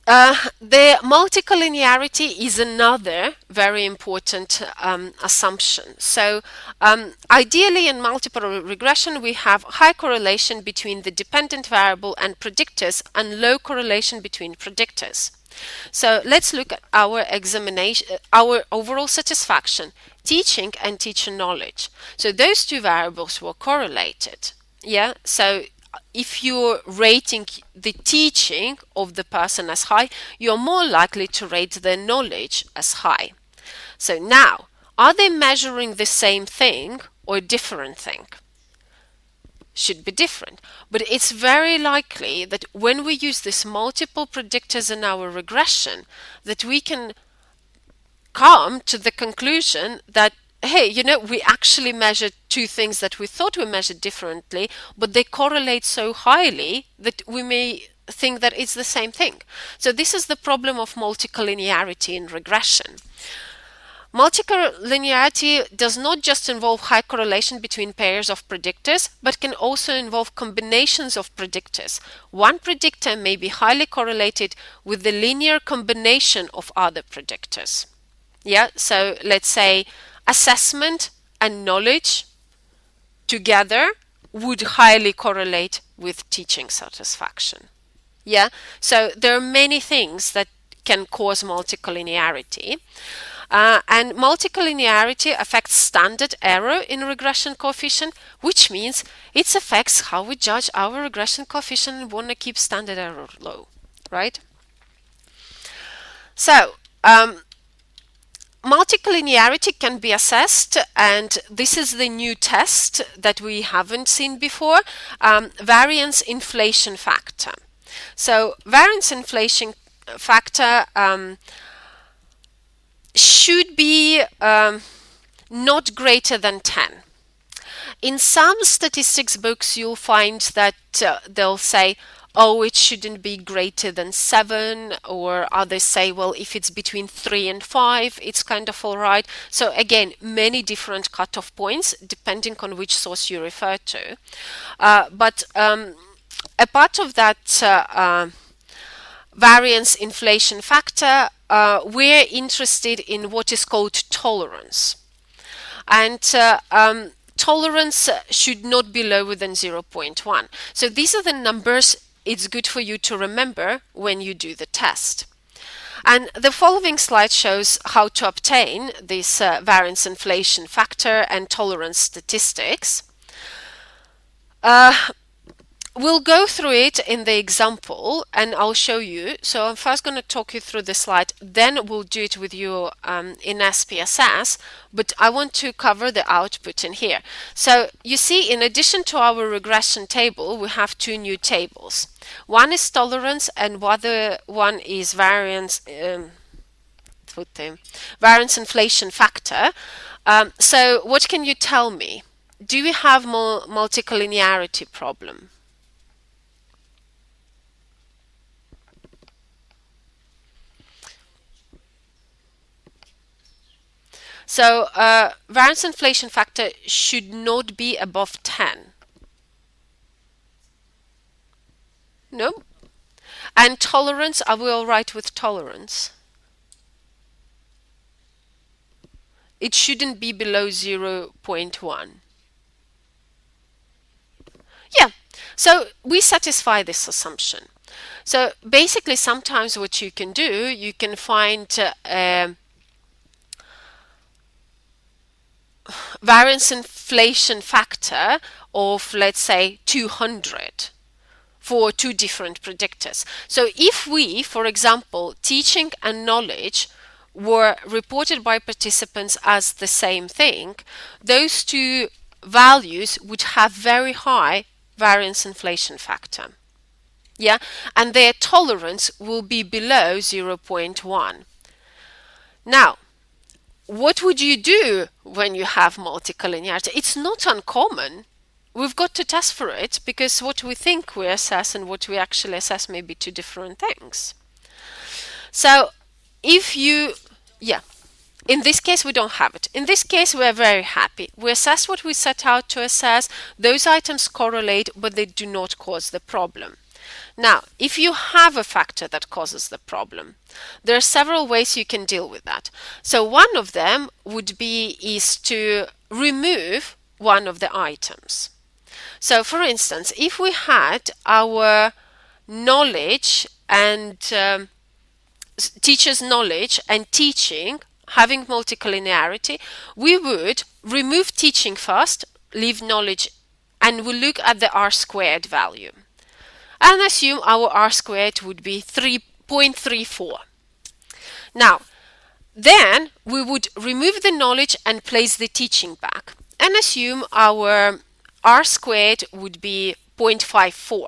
The multicollinearity is another very important assumption. So ideally in multiple regression we have high correlation between the dependent variable and predictors and low correlation between predictors. So let's look at our examination, our overall satisfaction, teaching and teacher knowledge. So those two variables were correlated. Yeah, so if you're rating the teaching of the person as high, you're more likely to rate their knowledge as high. So now, are they measuring the same thing or a different thing? Should be different. But it's very likely that when we use these multiple predictors in our regression, that we can come to the conclusion that, hey, you know, we actually measured two things that we thought we measured differently, but they correlate so highly that we may think that it's the same thing. So this is the problem of multicollinearity in regression. Multicollinearity does not just involve high correlation between pairs of predictors, but can also involve combinations of predictors. One predictor may be highly correlated with the linear combination of other predictors. Yeah, so let's say assessment and knowledge together would highly correlate with teaching satisfaction. Yeah, so there are many things that can cause multicollinearity. And multicollinearity affects standard error in regression coefficient, which means it affects how we judge our regression coefficient and want to keep standard error low, right? So, multicollinearity can be assessed, and this is the new test that we haven't seen before, variance inflation factor. So variance inflation factor should be not greater than 10. In some statistics books you'll find that they'll say, oh, it shouldn't be greater than 7, or others say, well, if it's between 3 and 5, it's kind of all right. So again, many different cutoff points depending on which source you refer to. But a part of that variance inflation factor, we're interested in what is called tolerance. And tolerance should not be lower than 0.1. So these are the numbers it's good for you to remember when you do the test. And the following slide shows how to obtain this variance inflation factor and tolerance statistics. We'll go through it in the example and I'll show you. So I'm first going to talk you through the slide, then we'll do it with you in SPSS, but I want to cover the output in here. So you see, in addition to our regression table, we have two new tables. One is tolerance and the other one is variance inflation factor. So what can you tell me? Do we have multicollinearity problem? So variance inflation factor should not be above 10. No? And tolerance, are we all right with tolerance? It shouldn't be below 0.1. Yeah, so we satisfy this assumption. So basically, sometimes what you can do, you can find variance inflation factor of, let's say, 200 for two different predictors. So if we, for example, teaching and knowledge were reported by participants as the same thing, those two values would have very high variance inflation factor. Yeah, and their tolerance will be below 0.1. Now, what would you do when you have multicollinearity? It's not uncommon. We've got to test for it because what we think we assess and what we actually assess may be two different things. So if you, in this case we don't have it. In this case we're very happy. We assess what we set out to assess. Those items correlate, but they do not cause the problem. Now, if you have a factor that causes the problem, there are several ways you can deal with that. So one of them would be is to remove one of the items. So for instance, if we had our knowledge and teachers' knowledge and teaching having multicollinearity, we would remove teaching first, leave knowledge, and we'll look at the R² value. And assume our R² would be 3.34. Now, then we would remove the knowledge and place the teaching back and assume our R² would be 0.54.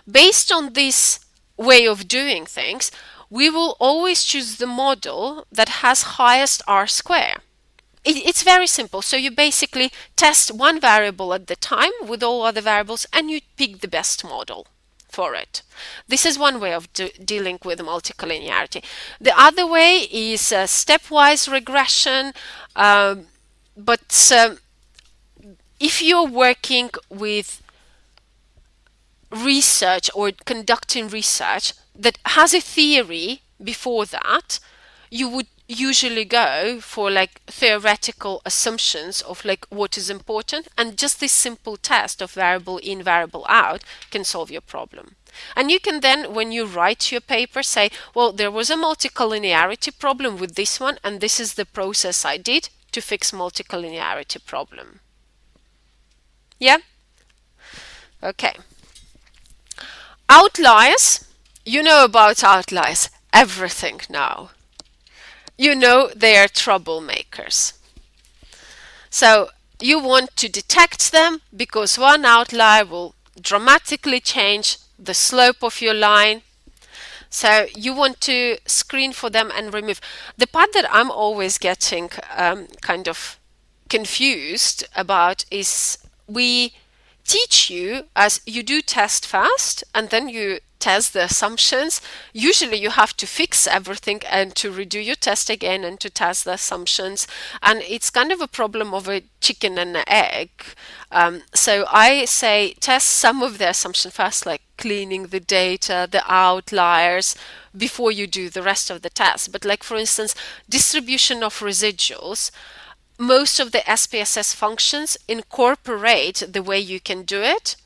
Based on this way of doing things, we will always choose the model that has highest R². It's very simple. So you basically test one variable at the time with all other variables and you pick the best model for it. This is one way of dealing with multicollinearity. The other way is stepwise regression, but if you're working with research or conducting research that has a theory before that, you would usually go for like theoretical assumptions of like what is important, and just this simple test of variable in, variable out can solve your problem. And you can then, when you write your paper, say, well, there was a multicollinearity problem with this one, and this is the process I did to fix multicollinearity problem. Yeah? Okay. Outliers. You know about outliers. Everything now. You know they are troublemakers. So you want to detect them because one outlier will dramatically change the slope of your line. So you want to screen for them and remove. The part that I'm always getting kind of confused about is we teach you as you do test fast and then you test the assumptions. Usually you have to fix everything and to redo your test again and to test the assumptions, and it's kind of a problem of a chicken and an egg. So I say test some of the assumptions first, like cleaning the data, the outliers, before you do the rest of the test. But like for instance, distribution of residuals, most of the SPSS functions incorporate the way you can do it,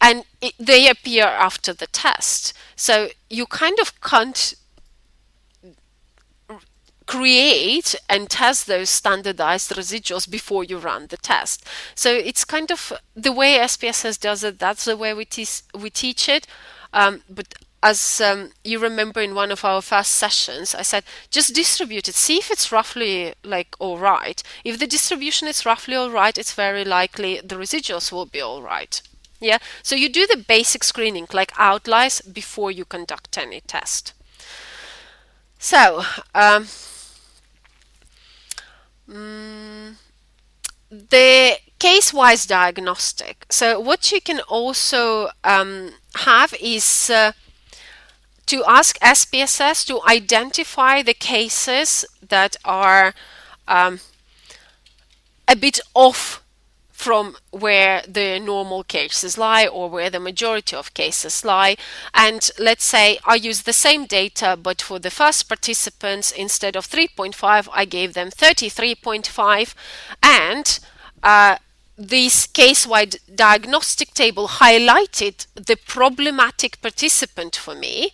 and they appear after the test. So you kind of can't create and test those standardized residuals before you run the test. So it's kind of the way SPSS does it. That's the way we teach it. But as you remember in one of our first sessions, I said just distribute it. See if it's roughly like all right. If the distribution is roughly all right, it's very likely the residuals will be all right. Yeah. So you do the basic screening like outliers before you conduct any test. So the case-wise diagnostic. So what you can also have is to ask SPSS to identify the cases that are a bit off from where the normal cases lie or where the majority of cases lie. And let's say I use the same data, but for the first participants, instead of 3.5, I gave them 33.5. And this case-wide diagnostic table highlighted the problematic participant for me.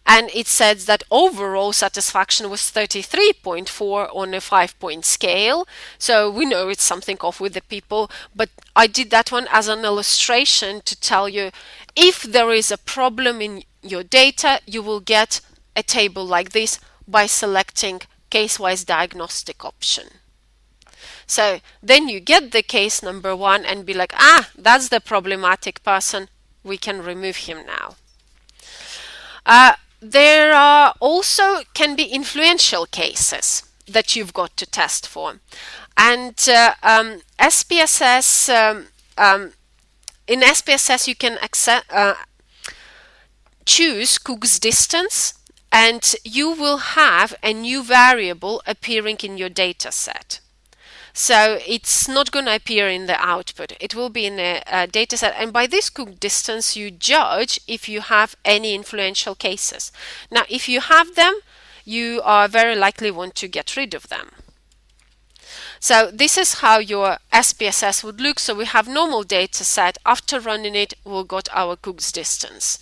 And it says that overall satisfaction was 33.4 on a 5-point scale. So we know it's something off with the people, but I did that one as an illustration to tell you if there is a problem in your data, you will get a table like this by selecting case-wise diagnostic option. So then you get the case number 1 and be like, that's the problematic person. We can remove him now. There are also can be influential cases that you've got to test for. And SPSS, in SPSS you can choose Cook's distance, and you will have a new variable appearing in your data set. So it's not going to appear in the output. It will be in a data set. And by this Cook distance, you judge if you have any influential cases. Now, if you have them, you are very likely want to get rid of them. So this is how your SPSS would look. So we have normal data set. After running it, we'll got our Cook's distance.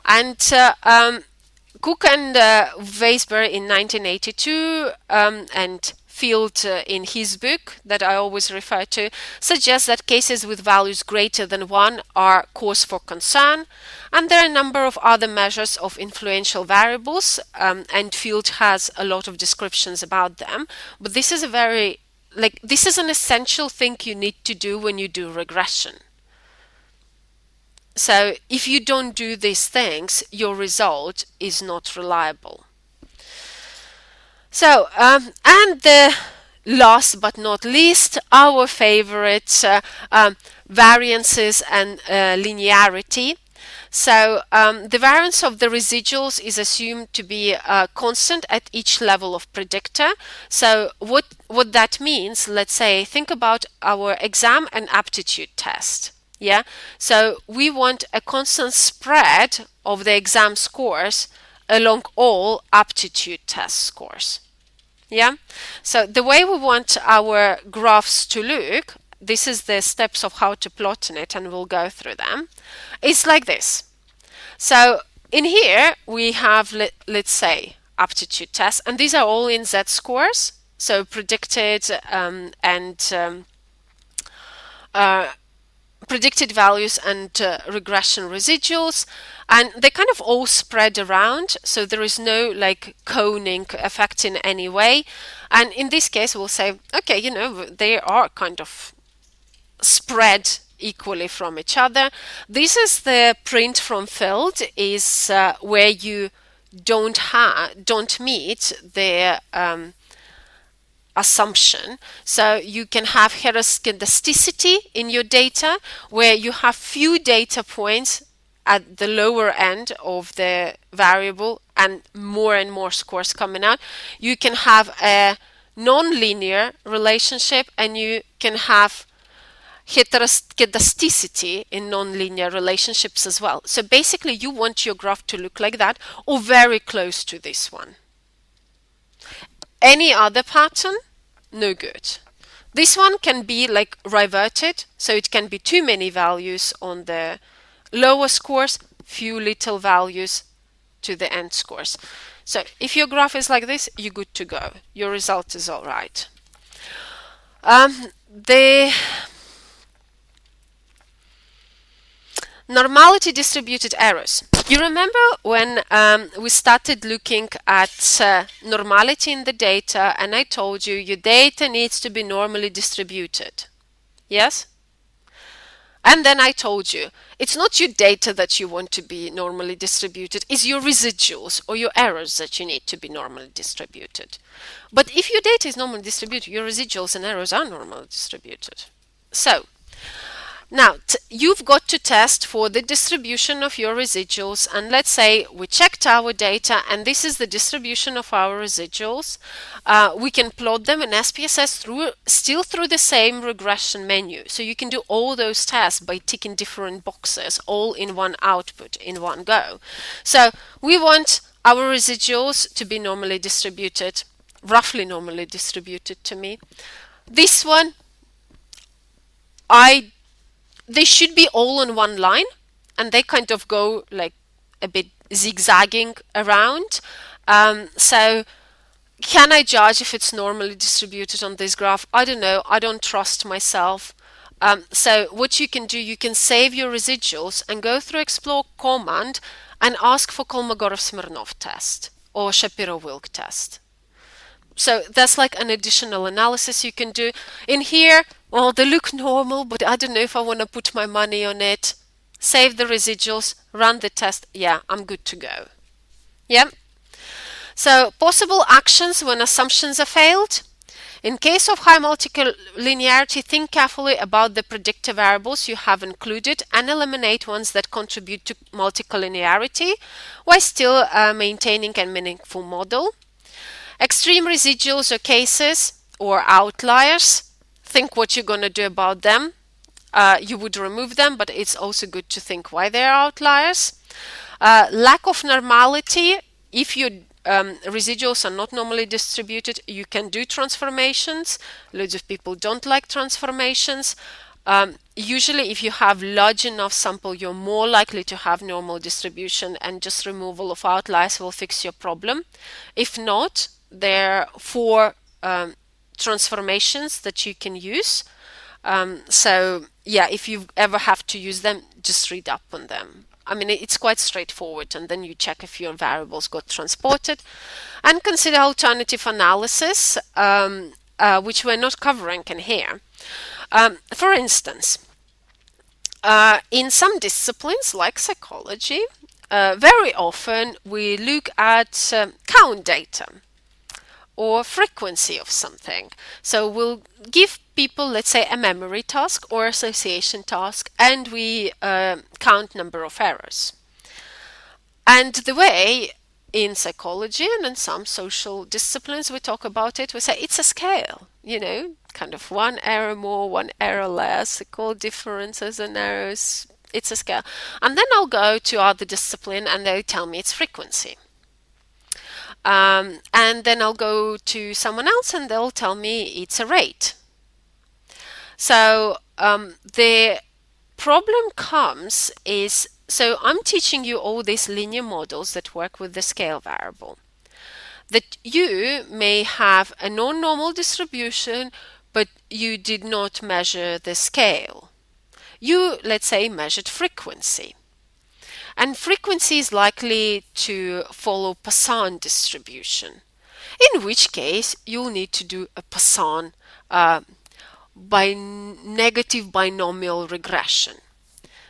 And Cook and Weisberg in 1982 and Field in his book that I always refer to suggests that cases with values greater than 1 are cause for concern, and there are a number of other measures of influential variables, and Field has a lot of descriptions about them, but this is this is an essential thing you need to do when you do regression. So if you don't do these things, your result is not reliable. So, and the last but not least, our favorite variances and linearity. So the variance of the residuals is assumed to be constant at each level of predictor. So what that means, let's say, think about our exam and aptitude test. Yeah, so we want a constant spread of the exam scores along all aptitude test scores. Yeah, so the way we want our graphs to look, this is the steps of how to plot in it, and we'll go through them. It's like this. So in here we have, let's say, aptitude tests, and these are all in Z scores, so predicted predicted values and regression residuals, and they kind of all spread around, so there is no like coning effect in any way. And in this case we'll say, okay, they are kind of spread equally from each other. This is the print from Field, is where you don't meet the assumption. So you can have heteroscedasticity in your data, where you have few data points at the lower end of the variable and more scores coming out. You can have a non-linear relationship, and you can have heteroscedasticity in non-linear relationships as well. So basically you want your graph to look like that, or very close to this one. Any other pattern, no good. This one can be like reverted, so it can be too many values on the lower scores, few little values to the end scores. So if your graph is like this, you're good to go. Your result is all right. The normality distributed errors. You remember when we started looking at normality in the data, and I told you your data needs to be normally distributed. Yes? And then I told you, it's not your data that you want to be normally distributed, it's your residuals or your errors that you need to be normally distributed. But if your data is normally distributed, your residuals and errors are normally distributed. So, now, you've got to test for the distribution of your residuals, and let's say we checked our data and this is the distribution of our residuals. We can plot them in SPSS still through the same regression menu. So you can do all those tests by ticking different boxes, all in one output, in one go. So we want our residuals to be normally distributed, roughly normally distributed to me. This one, they should be all on one line, and they kind of go like a bit zigzagging around. So can I judge if it's normally distributed on this graph? I don't know. I don't trust myself. So what you can do, you can save your residuals and go through Explore command and ask for Kolmogorov-Smirnov test or Shapiro-Wilk test. So that's like an additional analysis you can do. In here, well, they look normal, but I don't know if I want to put my money on it. Save the residuals, run the test. Yeah, I'm good to go. Yeah. So possible actions when assumptions are failed. In case of high multicollinearity, think carefully about the predictor variables you have included and eliminate ones that contribute to multicollinearity while still maintaining a meaningful model. Extreme residuals or cases or outliers, think what you're going to do about them. You would remove them, but it's also good to think why they're outliers. Lack of normality, if your residuals are not normally distributed, you can do transformations. Loads of people don't like transformations. Usually if you have large enough sample, you're more likely to have normal distribution, and just removal of outliers will fix your problem. If not, there are 4 transformations that you can use. So yeah, if you ever have to use them, just read up on them. I mean, it's quite straightforward, and then you check if your variables got transported. And consider alternative analysis, which we're not covering in here. For instance, in some disciplines like psychology, very often we look at count data or frequency of something. So we'll give people, let's say, a memory task or association task, and we count number of errors. And the way in psychology and in some social disciplines we talk about it, we say it's a scale, kind of 1 error more, 1 error less, we call differences and errors, it's a scale. And then I'll go to other discipline and they tell me it's frequency. And then I'll go to someone else and they'll tell me it's a rate. So the problem comes is, so I'm teaching you all these linear models that work with the scale variable. That you may have a non-normal distribution, but you did not measure the scale. You, let's say, measured frequency. And frequency is likely to follow Poisson distribution, in which case you'll need to do a Poisson by negative binomial regression.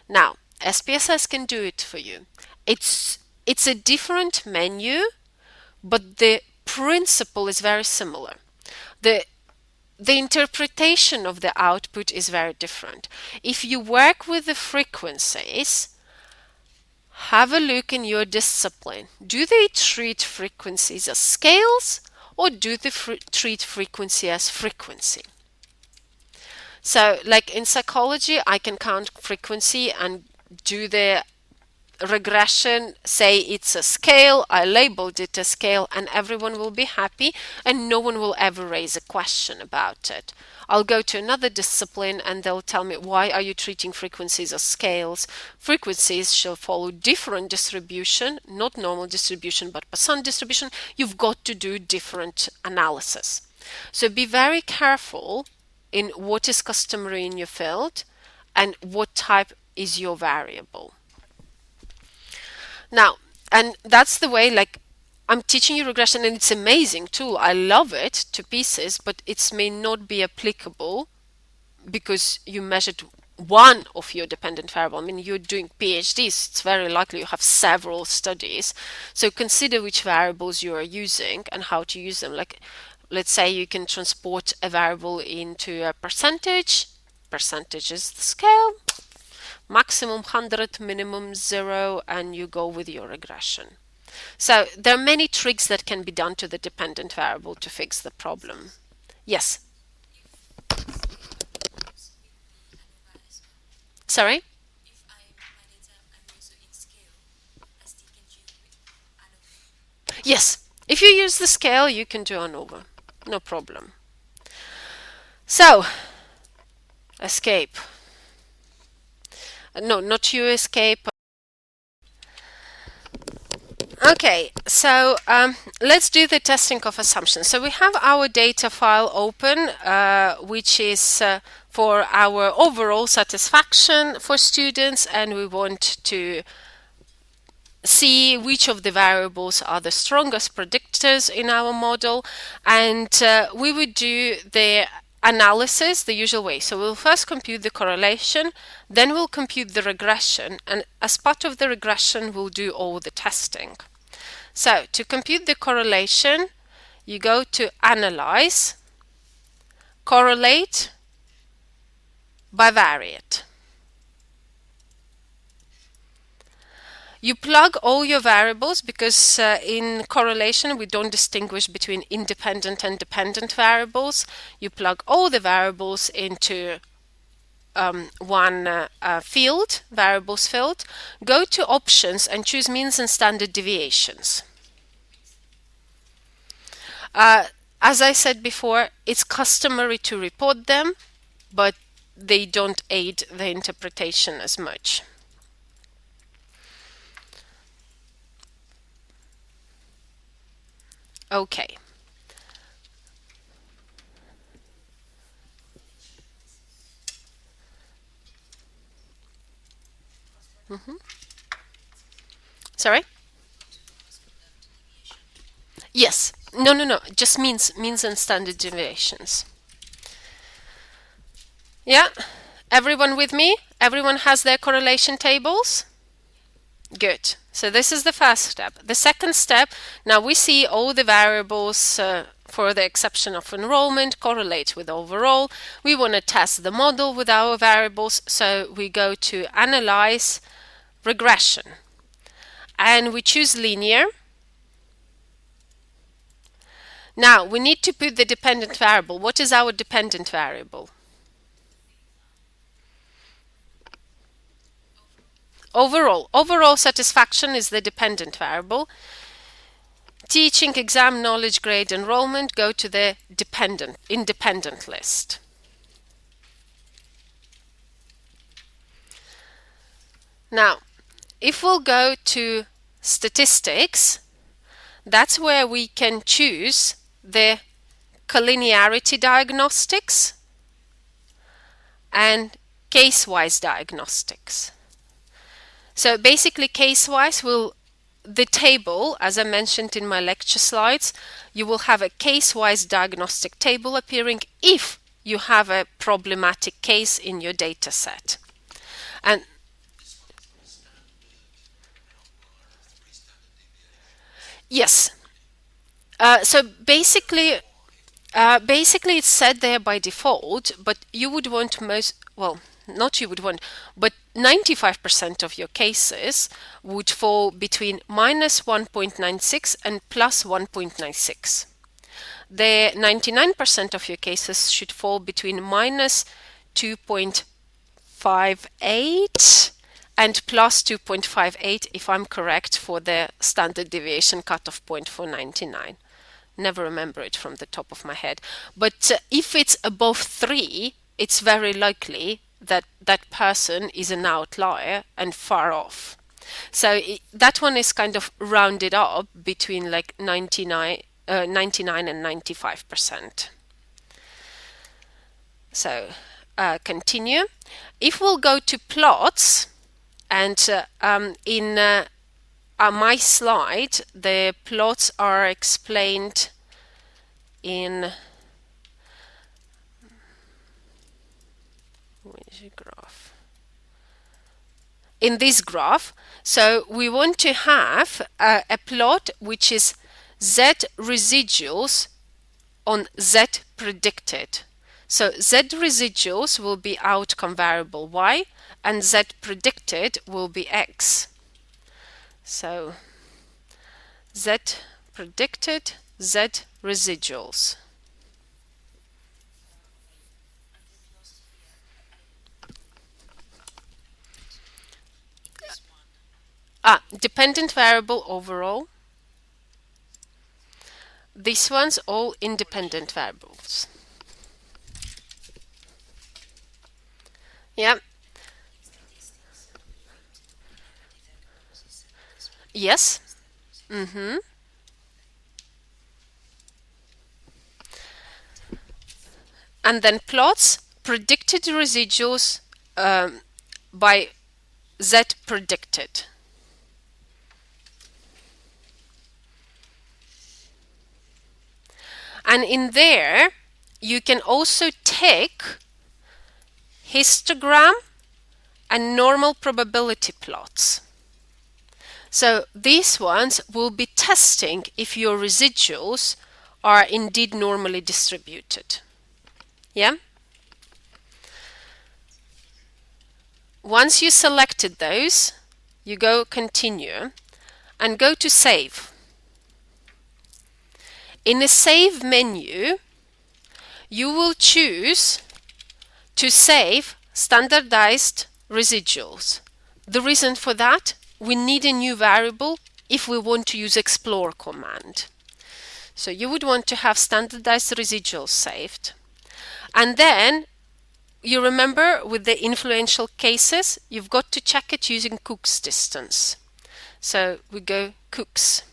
Now, SPSS can do it for you. It's a different menu, but the principle is very similar. The interpretation of the output is very different. If you work with the frequencies, have a look in your discipline. Do they treat frequencies as scales, or do they treat frequency as frequency? So like in psychology, I can count frequency and do the regression, say it's a scale, I labeled it a scale, and everyone will be happy and no one will ever raise a question about it. I'll go to another discipline and they'll tell me, why are you treating frequencies as scales? Frequencies shall follow different distribution, not normal distribution, but Poisson distribution. You've got to do different analysis. So be very careful in what is customary in your field and what type is your variable. Now, and that's the way, like, I'm teaching you regression and it's an amazing tool. I love it to pieces, but it may not be applicable because you measured one of your dependent variable. I mean, you're doing PhDs, it's very likely you have several studies. So consider which variables you are using and how to use them. Like, let's say you can transport a variable into a percentage. Percentage is the scale. Maximum 100, minimum 0, and you go with your regression. So there are many tricks that can be done to the dependent variable to fix the problem. Yes? Sorry? Yes. If you use the scale, you can do ANOVA. No problem. So, escape. No, not you escape. Okay, so let's do the testing of assumptions. So we have our data file open, which is for our overall satisfaction for students, and we want to see which of the variables are the strongest predictors in our model, and we would do the analysis the usual way. So we'll first compute the correlation, then we'll compute the regression, and as part of the regression we'll do all the testing. So to compute the correlation, you go to Analyze, Correlate, Bivariate. You plug all your variables because in correlation we don't distinguish between independent and dependent variables. You plug all the variables into one field, variables field. Go to Options and choose Means and Standard Deviations. As I said before, it's customary to report them, but they don't aid the interpretation as much. Okay. Sorry? Yes. No. Just means and standard deviations. Yeah? Everyone with me? Everyone has their correlation tables? Good. So this is the first step. The second step, now we see all the variables for the exception of enrollment correlate with overall. We want to test the model with our variables, so we go to Analyze, Regression. And we choose Linear. Now we need to put the dependent variable. What is our dependent variable? Overall satisfaction is the dependent variable. Teaching, exam, knowledge, grade, enrollment, go to the independent list. Now, if we'll go to statistics, that's where we can choose the collinearity diagnostics and case-wise diagnostics. So basically case-wise the table, as I mentioned in my lecture slides, you will have a case-wise diagnostic table appearing if you have a problematic case in your data set. And yes. So basically it's set there by default, but you would want not you would want, but 95% of your cases would fall between minus 1.96 and plus 1.96. The 99% of your cases should fall between minus 2.58 and plus 2.58 if I'm correct for the standard deviation cutoff point for 99. Never remember it from the top of my head. But if it's above 3, it's very likely that that person is an outlier and far off. So that one is kind of rounded up between like 99 and 95%. So continue. If we'll go to plots, and in my slide, the plots are explained in graph. In this graph. So we want to have a plot which is Z residuals on Z predicted. So Z residuals will be outcome variable Y and Z predicted will be X. So Z predicted, Z residuals. Dependent variable overall. These ones all independent variables. Yeah. Yes. Mm-hmm. And then plots predicted residuals by Z predicted. And in there, you can also take histogram and normal probability plots. So these ones will be testing if your residuals are indeed normally distributed. Yeah? Once you selected those, you go continue and go to save. In the save menu, you will choose to save standardized residuals. The reason for that, we need a new variable if we want to use explore command. So you would want to have standardized residuals saved. And then you remember with the influential cases, you've got to check it using Cook's distance. So we go Cook's.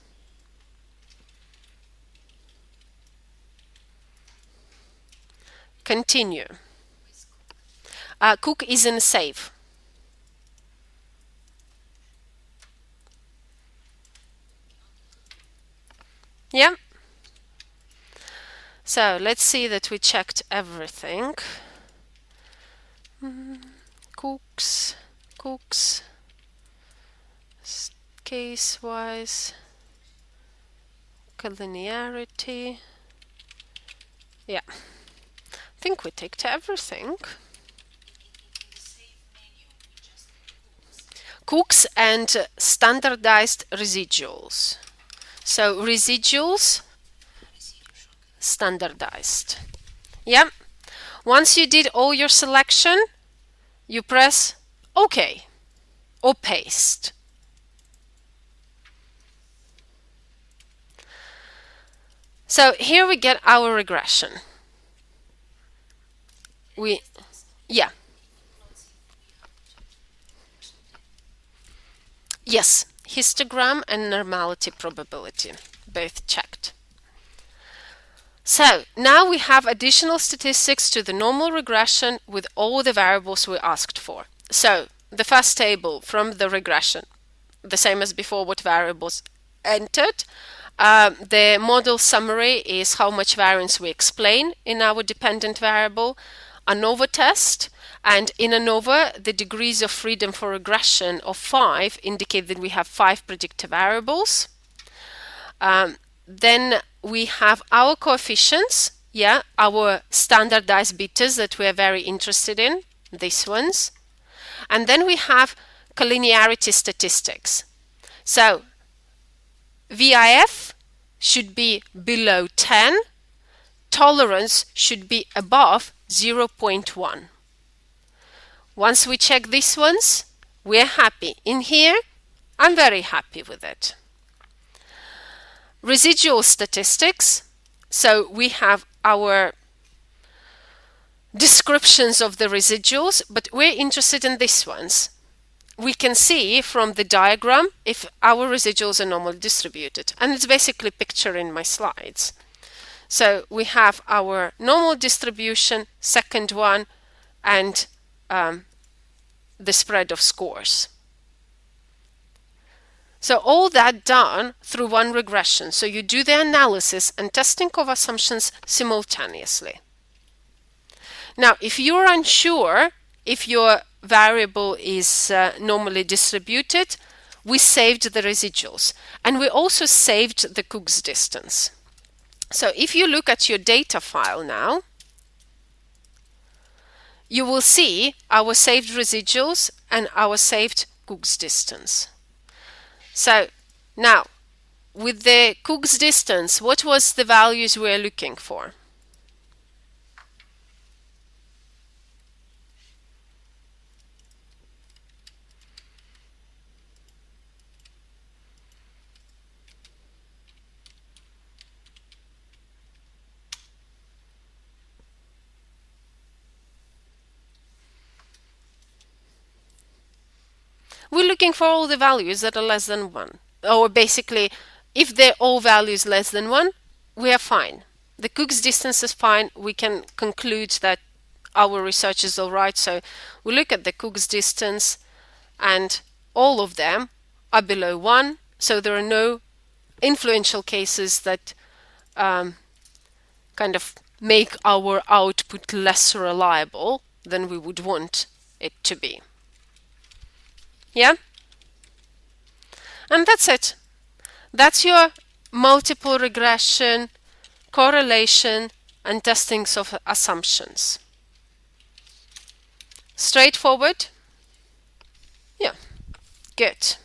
Continue. Cook is in save. Yeah. So let's see that we checked everything. Cooks, case-wise, collinearity. Yeah. I think we ticked everything. Cooks and standardized residuals. So residuals, standardized. Yeah. Once you did all your selection, you press OK or paste. So here we get our regression. Yeah. Yes, histogram and normality probability, both checked. So now we have additional statistics to the normal regression with all the variables we asked for. So the first table from the regression, the same as before, what variables entered. The model summary is how much variance we explain in our dependent variable. ANOVA test, and in ANOVA the degrees of freedom for regression of 5 indicate that we have 5 predictor variables. Then we have our coefficients, yeah, our standardized betas that we are very interested in, these ones. And then we have collinearity statistics. So VIF should be below 10, tolerance should be above 0.1. Once we check these ones, we're happy. In here, I'm very happy with it. Residual statistics. So we have our descriptions of the residuals, but we're interested in these ones. We can see from the diagram if our residuals are normally distributed, and it's basically picture in my slides. So we have our normal distribution, second one, and the spread of scores. So all that done through one regression. So you do the analysis and testing of assumptions simultaneously. Now, if you're unsure if your variable is normally distributed, we saved the residuals. And we also saved the Cook's distance. So if you look at your data file now, you will see our saved residuals and our saved Cook's distance. So now, with the Cook's distance, what was the values we're looking for? We're looking for all the values that are less than 1. Or basically, if they're all values less than 1, we are fine. The Cook's distance is fine. We can conclude that our research is all right. So we look at the Cook's distance, and all of them are below 1. So there are no influential cases that kind of make our output less reliable than we would want it to be. Yeah? And that's it. That's your multiple regression, correlation, and testings of assumptions. Straightforward? Yeah, good.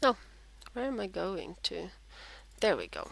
Oh, where am I going to? There we go.